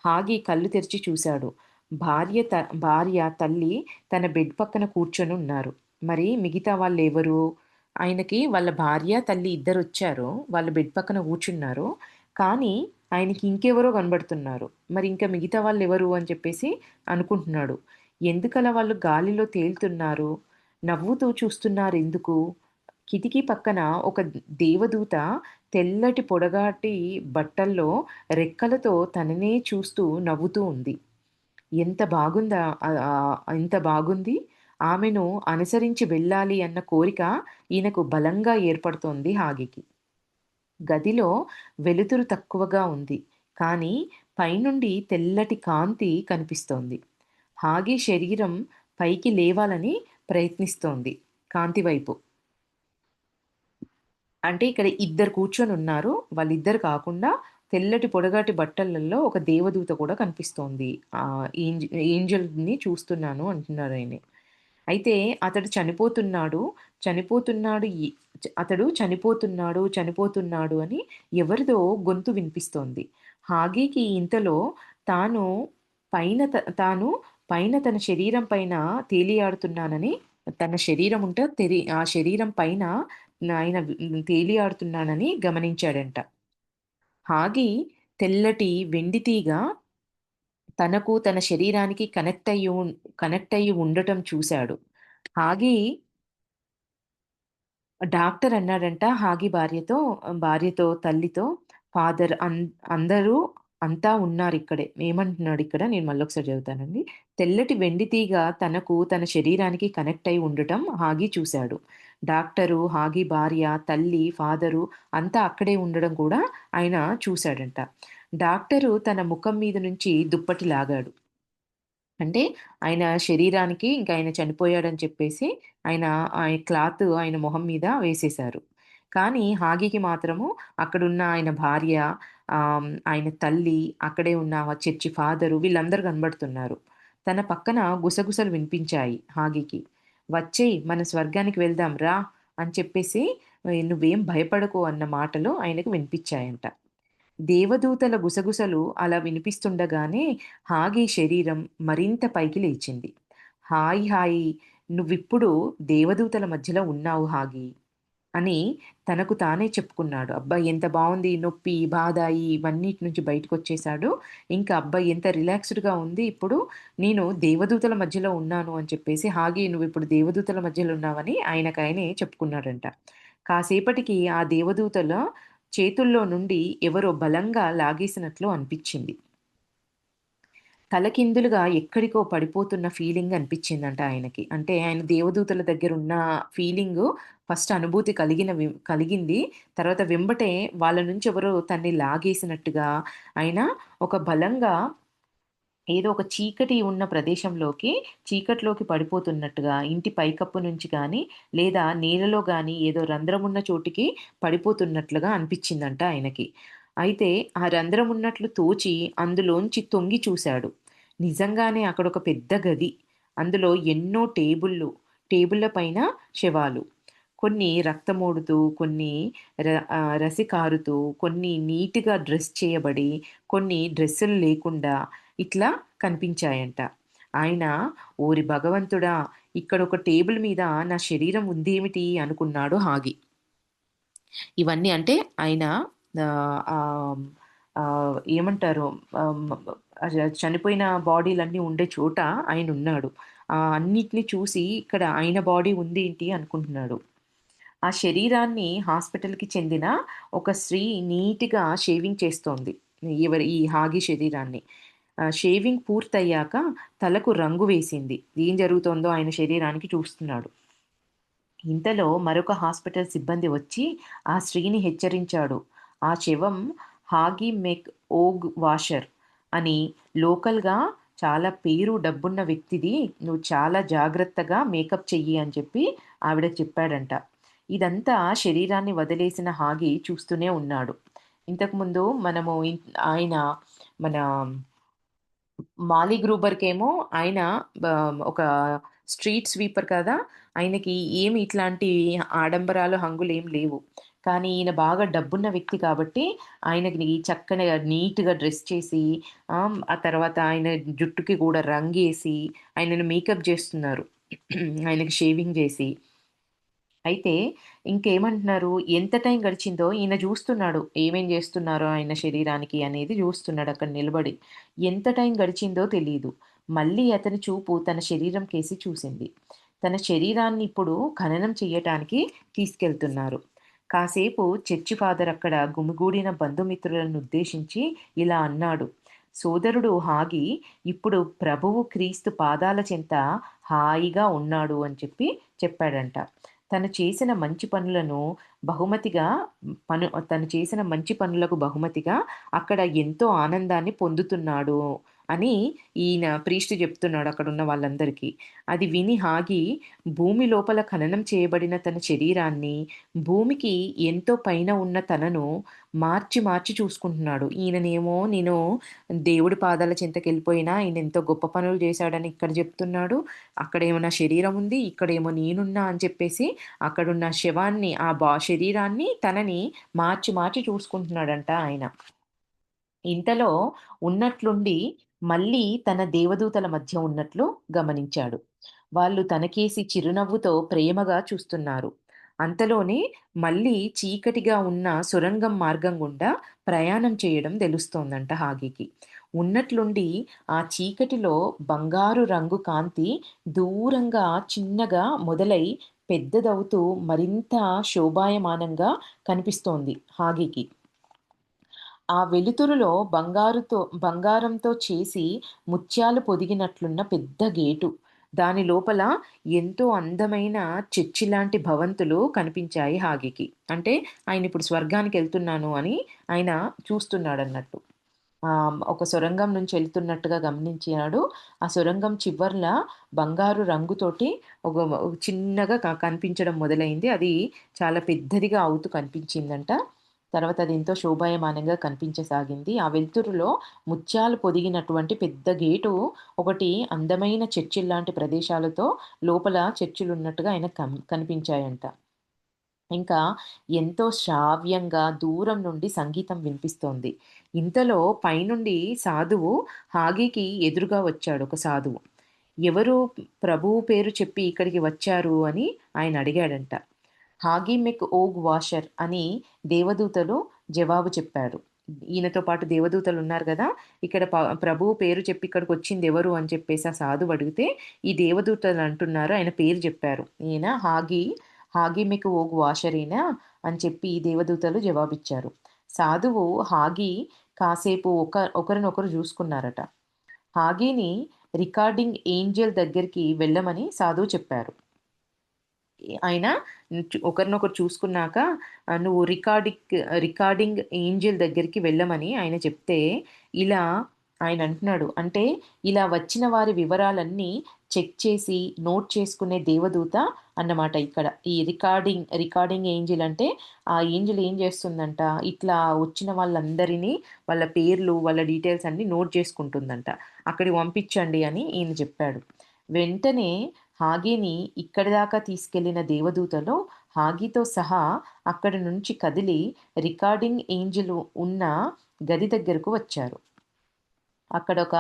హాగి కళ్ళు తెరిచి చూసాడు. భార్య త భార్య, తల్లి తన బెడ్ పక్కన కూర్చొనున్నారు. మరి మిగతా వాళ్ళెవరు? ఆయనకి వాళ్ళ భార్య, తల్లి ఇద్దరొచ్చారు. వాళ్ళ బెడ్ పక్కన కూర్చున్నారు. కానీ ఆయనకి ఇంకెవరో కనబడుతున్నారు. మరి ఇంకా మిగతా వాళ్ళెవరు అని చెప్పేసి అనుకుంటున్నాడు. ఎందుకలా వాళ్ళు గాలిలో తేలుతున్నారు? నవ్వుతూ చూస్తున్నారెందుకు? కిటికీ పక్కన ఒక దేవదూత తెల్లటి పొడగాటి బట్టల్లో రెక్కలతో తననే చూస్తూ నవ్వుతూ ఉంది. ఎంత బాగుంది. ఆమెను అనుసరించి వెళ్ళాలి అన్న కోరిక ఈయనకు బలంగా ఏర్పడుతోంది హాగికి. గదిలో వెలుతురు తక్కువగా ఉంది. కానీ పైనుండి తెల్లటి కాంతి కనిపిస్తోంది. హాగి శరీరం పైకి లేవాలని ప్రయత్నిస్తోంది కాంతి వైపు. అంటే ఇక్కడ ఇద్దరు కూర్చొనున్నారు. వాళ్ళిద్దరు కాకుండా తెల్లటి పొడగాటి బట్టలల్లో ఒక దేవదూత కూడా కనిపిస్తోంది. ఏంజెల్‌ని చూస్తున్నాను అంటున్నారాయన. అయితే అతడు చనిపోతున్నాడు, చనిపోతున్నాడు ఎ అతడు చనిపోతున్నాడు అని ఎవరిదో గొంతు వినిపిస్తోంది. హాగీకి ఇంతలో తాను తాను పైన తన శరీరం పైన తేలియాడుతున్నానని తన శరీరం ఉంటే ఆ శరీరం పైన ఆయన తేలియాడుతున్నానని గమనించాడంట. హాగి తెల్లటి వెండి తీగ తనకు తన శరీరానికి కనెక్ట్ అయ్యి ఉండటం చూసాడు. హాగి డాక్టర్ అన్నాడంట హాగి భార్యతో, తల్లితో ఫాదర్ అందరూ అంతా ఉన్నారిక్కడే. ఏమంటున్నాడిక్కడ నేను మళ్ళొకసారి చదువుతానండి. తెల్లటి వెండి తీగ తనకు తన శరీరానికి కనెక్ట్ అయి ఉండటం హాగి చూసాడు. డాక్టరు, హాగి భార్య, తల్లి, ఫాదరు అంతా అక్కడే ఉండడం కూడా ఆయన చూసాడంట. డాక్టరు తన ముఖం మీద నుంచి దుప్పటి లాగాడు. అంటే ఆయన శరీరానికి ఇంక ఆయన చనిపోయాడని చెప్పేసి ఆయన క్లాత్ ఆయన మొహం మీద వేసేశారు. కానీ హాగీకి మాత్రము అక్కడున్న ఆయన భార్య, ఆయన తల్లి, అక్కడే ఉన్న చర్చి ఫాదరు వీళ్ళందరూ కనబడుతున్నారు. తన పక్కన గుసగుసలు వినిపించాయి హాగీకి. "వచ్చెయి మన స్వర్గానికి వెళ్దాం రా" అని చెప్పేసి "నువ్వేం భయపడకు" అన్న మాటలు ఆయనకు వినిపిచ్చాయంట. దేవదూతల గుసగుసలు అలా వినిపిస్తుండగానే హాగీ శరీరం మరింత పైకి లేచింది. హాయి హాయి నువ్విప్పుడు దేవదూతల మధ్యలో ఉన్నావు హాగీ అని తనకు తానే చెప్పుకున్నాడు. అబ్బా! ఎంత బావుంది. నొప్పి, బాధ ఇవన్నిటి నుంచి బయటకొచ్చేసాడు. ఇంకా అబ్బా! ఎంత రిలాక్స్‌డ్‌గా ఉంది. ఇప్పుడు నేను దేవదూతల మధ్యలో ఉన్నాను అని చెప్పేసి హాగీ నువ్విప్పుడు దేవదూతల మధ్యలో ఉన్నావని ఆయనకాయనే చెప్పుకున్నాడంట. కాసేపటికి ఆ దేవదూతల చేతుల్లో నుండి ఎవరో బలంగా లాగేసినట్లు అనిపిచ్చింది. తలకిందులుగా ఎక్కడికో పడిపోతున్న ఫీలింగ్ అనిపిచ్చిందంట ఆయనకి. అంటే ఆయన దేవదూతల దగ్గరున్న ఫీలింగు ఫస్ట్ అనుభూతి కలిగింది. తర్వాత వెంబటే వాళ్ళ నుంచి ఎవరో తన్ని లాగేసినట్టుగా ఆయన ఒక బలంగా ఏదో ఒక చీకటి ఉన్న ప్రదేశంలోకి, చీకటిలోకి పడిపోతున్నట్టుగా ఇంటి పైకప్పు నుంచి గానీ, లేదా నేలలో గానీ ఏదో రంధ్రమున్న చోటికి పడిపోతున్నట్లుగా అనిపిచ్చిందంట ఆయనకి. అయితే ఆ రంధ్రం ఉన్నట్లు తోచి అందులోంచి తొంగి చూశాడు. నిజంగానే అక్కడొక పెద్ద గది. అందులో ఎన్నో టేబుళ్ళ పైన శవాలు. కొన్ని రక్తమోడుతూ, కొన్ని రసి కారుతూ, కొన్ని నీట్‌గా డ్రెస్ చేయబడి, కొన్ని డ్రెస్సులు లేకుండా ఇట్లా కనిపించాయంట. ఆయన ఓరి భగవంతుడా! ఇక్కడొక టేబుల్ మీద నా శరీరం ఉందేమిటి అనుకున్నాడు హాగి. ఇవన్నీ అంటే ఆయన ఆహ్, ఆహ్, ఏమంటారు చనిపోయిన బాడీలన్నీ ఉండే చోట ఆయనున్నాడు. అన్నిటిని చూసి ఇక్కడ ఆయన బాడీ ఉందేంటి అనుకుంటున్నాడు. ఆ శరీరాన్ని హాస్పిటల్‌కి చెందిన ఒక స్త్రీ నీట్‌గా షేవింగ్ చేస్తోంది. ఈ హాగి శరీరాన్ని. షేవింగ్ పూర్తయ్యాక తలకు రంగు వేసింది. ఏం జరుగుతోందో ఆయన శరీరానికి చూస్తున్నాడు. ఇంతలో మరొక హాస్పిటల్ సిబ్బంది వచ్చి ఆ స్త్రీని హెచ్చరించాడు. ఆ శవం హాగి మెక్ ఓగ్ వాషర్ అని లోకల్‌గా చాలా పేరు డబ్బున్న వ్యక్తిది. నువ్వు చాలా జాగ్రత్తగా మేకప్ చెయ్యి అని చెప్పి ఆవిడకి చెప్పాడంట. ఇదంతా శరీరాన్ని వదిలేసిన హాగి చూస్తూనే ఉన్నాడు. ఇంతకుముందు మనము ఆయన మన 'మాలి గ్రూబర్‌కేమో' ఆయన ఒక స్ట్రీట్ స్వీపర్ కదా! ఆయనకి ఏమి ఇట్లాంటి ఆడంబరాలు, హంగులేమి లేవు. కానీ ఈయన బాగా డబ్బున్న వ్యక్తి కాబట్టి ఆయనకి చక్కగా నీట్‌గా డ్రెస్ చేసి ఆ తర్వాత ఆయన జుట్టుకి కూడా రంగేసి ఆయనని మేకప్ జేస్తున్నారు. ఆయనకి షేవింగ్ జేసి. అయితే ఇంకేమంటున్నారు, ఎంత టైం గడిచిందో ఈయన జూస్తున్నాడు. ఏమేం జేస్తున్నారో ఆయన శరీరానికి అనేది జూస్తున్నాడక్కడ నిలబడి. ఎంత టైం గడిచిందో తెలీదు. మళ్ళీ అతని చూపు తన శరీరం కేసి చూసింది. తన శరీరాన్ని ఇప్పుడు ఖననం చెయ్యటానికి తీసుకెళ్తున్నారు. కాసేపు చర్చి ఫాదర్ అక్కడ గుమిగూడిన బంధుమిత్రులనుద్దేశించి ఇలా అన్నాడు. సోదరుడు హాగి ఇప్పుడు ప్రభువు క్రీస్తు పాదాల చెంత హాయిగా ఉన్నాడు అని చెప్పాడంట. తను చేసిన మంచి పనులను బహుమతిగా తను చేసిన మంచి పనులకు బహుమతిగా అక్కడ ఎంతో ఆనందాన్ని పొందుతున్నాడు అని ఈయన ప్రీస్ట్ చెప్తున్నాడు అక్కడున్న వాళ్ళందరికీ. అది విని హాగి భూమి లోపల ఖననం చేయబడిన తన శరీరాన్ని, భూమికి ఎంతో పైన ఉన్న తనను మార్చి మార్చి చూసుకుంటున్నాడు. ఈయననేమో నేను దేవుడి పాదాల చెంతకెళ్ళిపోయినా ఈయన ఎంతో గొప్ప పనులు చేశాడని ఇక్కడ చెప్తున్నాడు. అక్కడేమో నా శరీరం ఉంది. ఇక్కడేమో నేనున్నా అని చెప్పేసి అక్కడున్న శవాన్ని శరీరాన్ని తనని మార్చి మార్చి చూసుకుంటున్నాడంట ఆయన. ఇంతలో ఉన్నట్లుండి మళ్ళీ తన దేవదూతల మధ్య ఉన్నట్లు గమనించాడు. వాళ్ళు తనకేసి చిరునవ్వుతో ప్రేమగా చూస్తున్నారు. అంతలోనే మళ్ళీ చీకటిగా ఉన్న సొరంగం మార్గం గుండా ప్రయాణం చేయడం తెలుస్తోందంట హాగీకి. ఉన్నట్లుండి ఆ చీకటిలో బంగారు రంగు కాంతి దూరంగా చిన్నగా మొదలై పెద్దదవుతూ మరింత శోభాయమానంగా కనిపిస్తోంది హాగీకి. ఆ వెలుతురులో బంగారంతో చేసి ముత్యాలు పొదిగినట్లున్న పెద్ద గేటు. దాని లోపల ఎంతో అందమైన చర్చిలాంటి భవంతులు కనిపించాయి హాగికి. అంటే ఆయనిప్పుడు స్వర్గానికెళ్తున్నాను అని ఆయన చూస్తున్నాడన్నట్టు. ఒక సొరంగం నుంచి ఎళ్తున్నట్టుగా గమనించాడు. ఆ సొరంగం చివర్ల బంగారు రంగుతోటి ఒక చిన్నగా కనిపించడం మొదలైంది. అది చాలా పెద్దదిగా అవుతూ కనిపించిందంట. తర్వాత అదెంతో శోభాయమానంగా కనిపించసాగింది. ఆ వెలుతురులో ముత్యాలు పొదిగినటువంటి పెద్ద గేటు ఒకటి అందమైన చర్చిల్లాంటి ప్రదేశాలతో లోపల చర్చిలున్నట్టుగా ఆయనకు కనిపించాయంట. ఇంకా ఎంతో శ్రావ్యంగా దూరం నుండి సంగీతం వినిపిస్తోంది. ఇంతలో పైనుండి సాధువు హాగీకి ఎదురుగా వచ్చాడు ఒక సాధువు. ఎవరు ప్రభువు పేరు చెప్పి ఇక్కడికి వచ్చారు అని ఆయన అడిగాడంట. హాగీమెక్ ఓగ్ వాషర్ అని దేవదూతలు జవాబు చెప్పారు. ఈయనతో పాటు దేవదూతలున్నారు గదా! ఇక్కడ ప్రభువు పేరు చెప్పి ఇక్కడికొచ్చిందెవరు అని చెప్పేసి ఆ సాధువు అడిగితే, ఈ దేవదూతలు అంటున్నారు. ఆయన పేరు జెప్పారు. ఈయన హాగీ మెక్ ఓగ్ వాషరేనా అని చెప్పి దేవదూతలు జవాబిచ్చారు. సాధువు, హాగీ కాసేపు ఒకరినొకరు జూసుకున్నారట. హాగీని రికార్డింగ్ ఏంజెల్ దగ్గరికి వెళ్ళమని సాధువు చెప్పారు. ఆయన ఒకరినొకరు చూసుకున్నాక నువ్వు రికార్డింగ్ ఏంజెల్ దగ్గరికి వెళ్ళమని ఆయన చెప్తే, ఇలా ఆయన అంటున్నాడు. అంటే ఇలా వచ్చిన వారి వివరాలన్నీ చెక్ చేసి నోట్ చేసుకునే దేవదూత అన్నమాట ఇక్కడ. ఈ రికార్డింగ్ ఏంజెల్ అంటే ఆ ఏంజెల్ ఏం చేస్తుందంట, ఇట్లా వచ్చిన వాళ్ళందరినీ వాళ్ళ పేర్లు, వాళ్ళ డీటెయిల్స్ అన్నీ నోట్ చేసుకుంటుందంట. అక్కడికి పంపించండి అని ఈయన చెప్పాడు. వెంటనే హాగీని ఇక్కడి దాకా తీసుకెళ్లిన దేవదూతలు హాగీతో సహా అక్కడి నుంచి కదిలి రికార్డింగ్ ఏంజెల్ ఉన్న గది దగ్గరకు వచ్చారు. అక్కడొక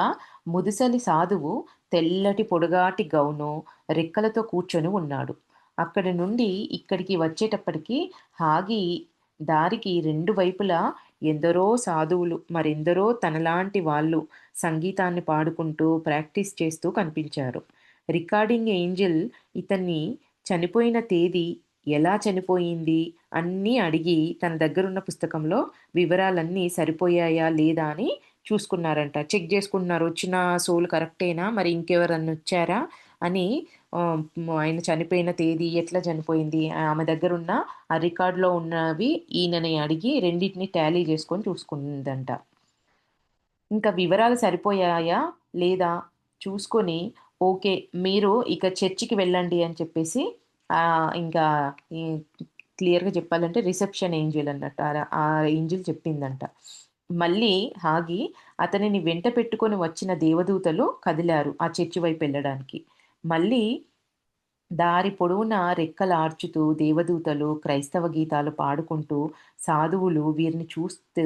ముదుసలి సాధువు తెల్లటి పొడుగాటి గౌను, రెక్కలతో కూర్చొని ఉన్నాడు. అక్కడి నుండి ఇక్కడికి వచ్చేటప్పటికి హాగి దారికి 2 వైపులా ఎందరో సాధువులు, మరెందరో తనలాంటి వాళ్ళు సంగీతాన్ని పాడుకుంటూ, ప్రాక్టీస్ చేస్తూ కనిపించారు. రికార్డింగ్ ఏంజెల్ ఇతన్ని చనిపోయిన తేదీ, ఎలా చనిపోయింది అన్నీ అడిగి తన దగ్గరున్న పుస్తకంలో వివరాలన్నీ సరిపోయాయా లేదా అని చూసుకున్నారంట. చెక్ జేసుకుంటున్నారు. వచ్చిన సోల్ కరెక్టేనా? మరి ఇంకెవరన్నా వచ్చారా? అని ఆయన చనిపోయిన తేదీ, ఎట్లా చనిపోయింది, ఆమె దగ్గరున్న ఆ రికార్డ్‌లో ఉన్నవి ఈయనని అడిగి రెండిటిని టాలీ జేసుకొని చూసుకుందంట. ఇంకా వివరాలు సరిపోయాయా? లేదా? చూసుకొని ఓకే. మీరు ఇక చర్చికి వెళ్ళండి అని చెప్పేసి ఇంకా ఈ క్లియర్‌గా చెప్పాలంటే రిసెప్షన్ ఏంజెల్ అన్నట్టు. ఆ ఏంజెల్ చెప్పిందంట. మళ్ళీ ఆగి అతనిని వెంట పెట్టుకొని వచ్చిన దేవదూతలు కదిలారు ఆ చర్చి వైపెళ్ళడానికి. మళ్ళీ దారి పొడవునా రెక్కలార్చుతూ దేవదూతలు క్రైస్తవ గీతాలు పాడుకుంటూ, సాధువులు వీరిని చూస్తూ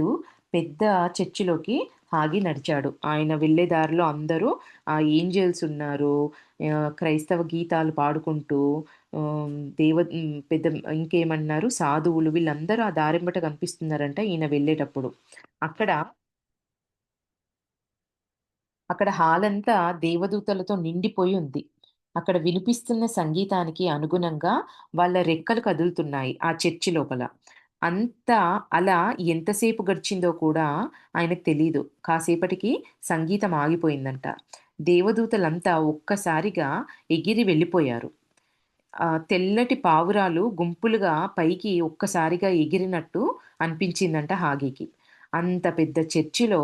పెద్ద చర్చిలోకి ఆగి నడిచాడు. ఆయన వెళ్ళే దారిలో అందరూ ఆ ఏంజెల్స్ ఉన్నారు. క్రైస్తవ గీతాలు పాడుకుంటూ పెద్ద ఇంకేమన్నారు సాధువులు వీళ్ళందరూ ఆ దారెంబట కనిపిస్తున్నారంట ఈయన వెళ్ళేటప్పుడు. అక్కడ అక్కడ హాలంతా దేవదూతలతో నిండిపోయి ఉంది. అక్కడ వినిపిస్తున్న సంగీతానికి అనుగుణంగా వాళ్ళ రెక్కలు కదులుతున్నాయి ఆ చర్చి లోపల. అంతా అలా ఎంతసేపు గడిచిందో కూడా ఆయనకు తెలీదు. కాసేపటికి సంగీతం ఆగిపోయిందంట. దేవదూతలంతా ఒక్కసారిగా ఎగిరి వెళ్ళిపోయారు. తెల్లటి పావురాలు గుంపులుగా పైకి ఒక్కసారిగా ఎగిరినట్టు అనిపించిందంట హాగీకి. అంత పెద్ద చర్చిలో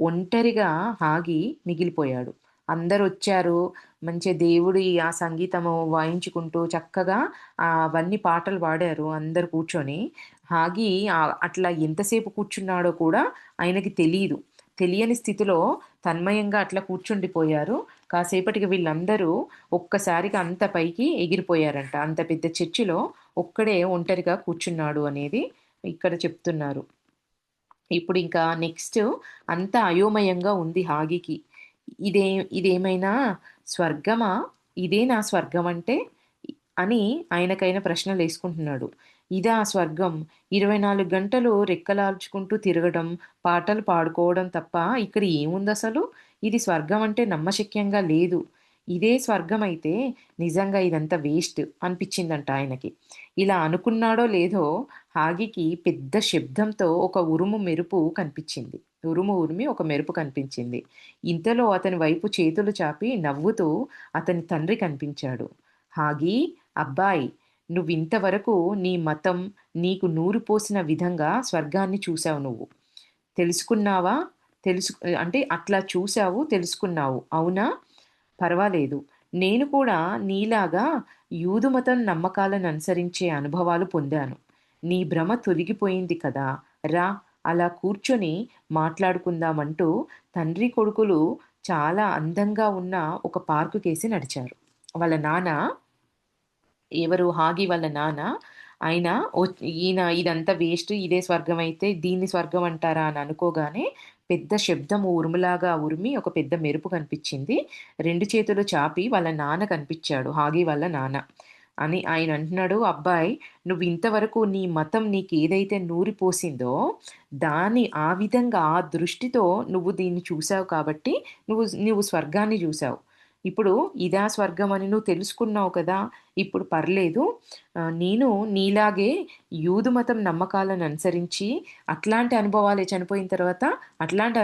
ఒంటరిగా హాగి మిగిలిపోయాడు. అందరొచ్చారు. మంచిగా దేవుడి ఆ సంగీతము వాయించుకుంటూ చక్కగా అవన్నీ పాటలు పాడారు అందరూ కూర్చొని. హాగి అట్లా ఎంతసేపు కూర్చున్నాడో కూడా ఆయనకి తెలీదు. తెలియని స్థితిలో తన్మయంగా అట్లా కూర్చుండిపోయారు. కాసేపటికి వీళ్ళందరూ ఒక్కసారిగా అంత పైకి ఎగిరిపోయారంట. అంత పెద్ద చర్చిలో ఒక్కడే ఒంటరిగా కూర్చున్నాడు అనేది ఇక్కడ చెప్తున్నారు. ఇప్పుడింకా నెక్స్ట్ అంతా అయోమయంగా ఉంది హాగికి. ఇదే ఇదేమైనా స్వర్గమా? ఇదే నా స్వర్గమంటే అని ఆయనకైన ప్రశ్నలేసుకుంటున్నాడు. ఇదా స్వర్గం? 24 గంటలు రెక్కలార్చుకుంటూ తిరగడం, పాటలు పాడుకోవడం తప్ప ఇక్కడ ఏముందసలు? ఇది స్వర్గం అంటే నమ్మశక్యంగా లేదు. ఇదే స్వర్గమైతే నిజంగా ఇదంతా వేస్ట్ అనిపిచ్చిందంట ఆయనకి. ఇలా అనుకున్నాడో లేదో హాగికి పెద్ద శబ్దంతో ఒక ఉరుము మెరుపు కనిపిచ్చింది. ఉరుము ఉరిమి ఒక మెరుపు కనిపించింది. ఇంతలో అతని వైపు చేతులు చాపి నవ్వుతూ అతని తండ్రి కనిపించాడు. హాగీ, అబ్బాయ్, నువ్వింతవరకు నీ మతం నీకు నూరు పోసిన విధంగా స్వర్గాన్ని చూసావు నువ్వు. తెలుసుకున్నావా? తెలుసు అంటే అట్లా చూసావు, తెలుసుకున్నావు. అవునా? పర్వాలేదు. నేను కూడా నీలాగా యూదు మతం నమ్మకాలను అనుసరించే అనుభవాలు పొందాను. నీ భ్రమ తొలగిపోయింది కదా! రా అలా కూర్చొని మాట్లాడుకుందామంటూ తండ్రి కొడుకులు చాలా అందంగా ఉన్న ఒక పార్కుకేసి నడిచారు. వాళ్ళ నాన్న ఎవరు 'హాగి' వాళ్ళ నాన్న ఆయన ఈయన ఇదంతా వేస్ట్ ఇదే స్వర్గమైతే దీన్ని స్వర్గం అంటారా అని అనుకోగానే పెద్ద శబ్దం ఉరుములాగా ఉరిమి ఒక పెద్ద మెరుపు కనిపించింది. 2 చేతులు చాపి వాళ్ళ నాన్న కనిపించాడు. 'హాగి' వాళ్ళ నాన్న. అని ఆయన అంటున్నాడు, "అబ్బాయ్, నువ్వు ఇంతవరకు నీ మతం నీకేదైతే నూరిపోసిందో దాన్ని ఆ విధంగా ఆ దృష్టితో నువ్వు దీన్ని చూసావు కాబట్టి నువ్వు స్వర్గాన్ని చూసావు. ఇప్పుడు ఇదా స్వర్గం అని నువ్వు తెలుసుకున్నావు కదా! ఇప్పుడు పర్లేదు. నేను నీలాగే యూదు మతం నమ్మకాలను అనుసరించి అట్లాంటి అనుభవాలే చనిపోయిన తర్వాత అట్లాంటి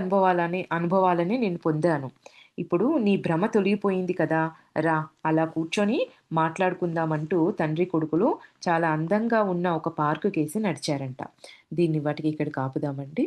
అనుభవాలనే నేను పొందాను. ఇప్పుడు నీ భ్రమ తొలగిపోయింది కదా! రా అలా కూర్చొని మాట్లాడుకుందామంటూ తండ్రి కొడుకులు చాలా అందంగా ఉన్న ఒక పార్కుకేసి నడిచారంట. దీన్ని వాటికి ఇక్కడికి ఆపుదామండి.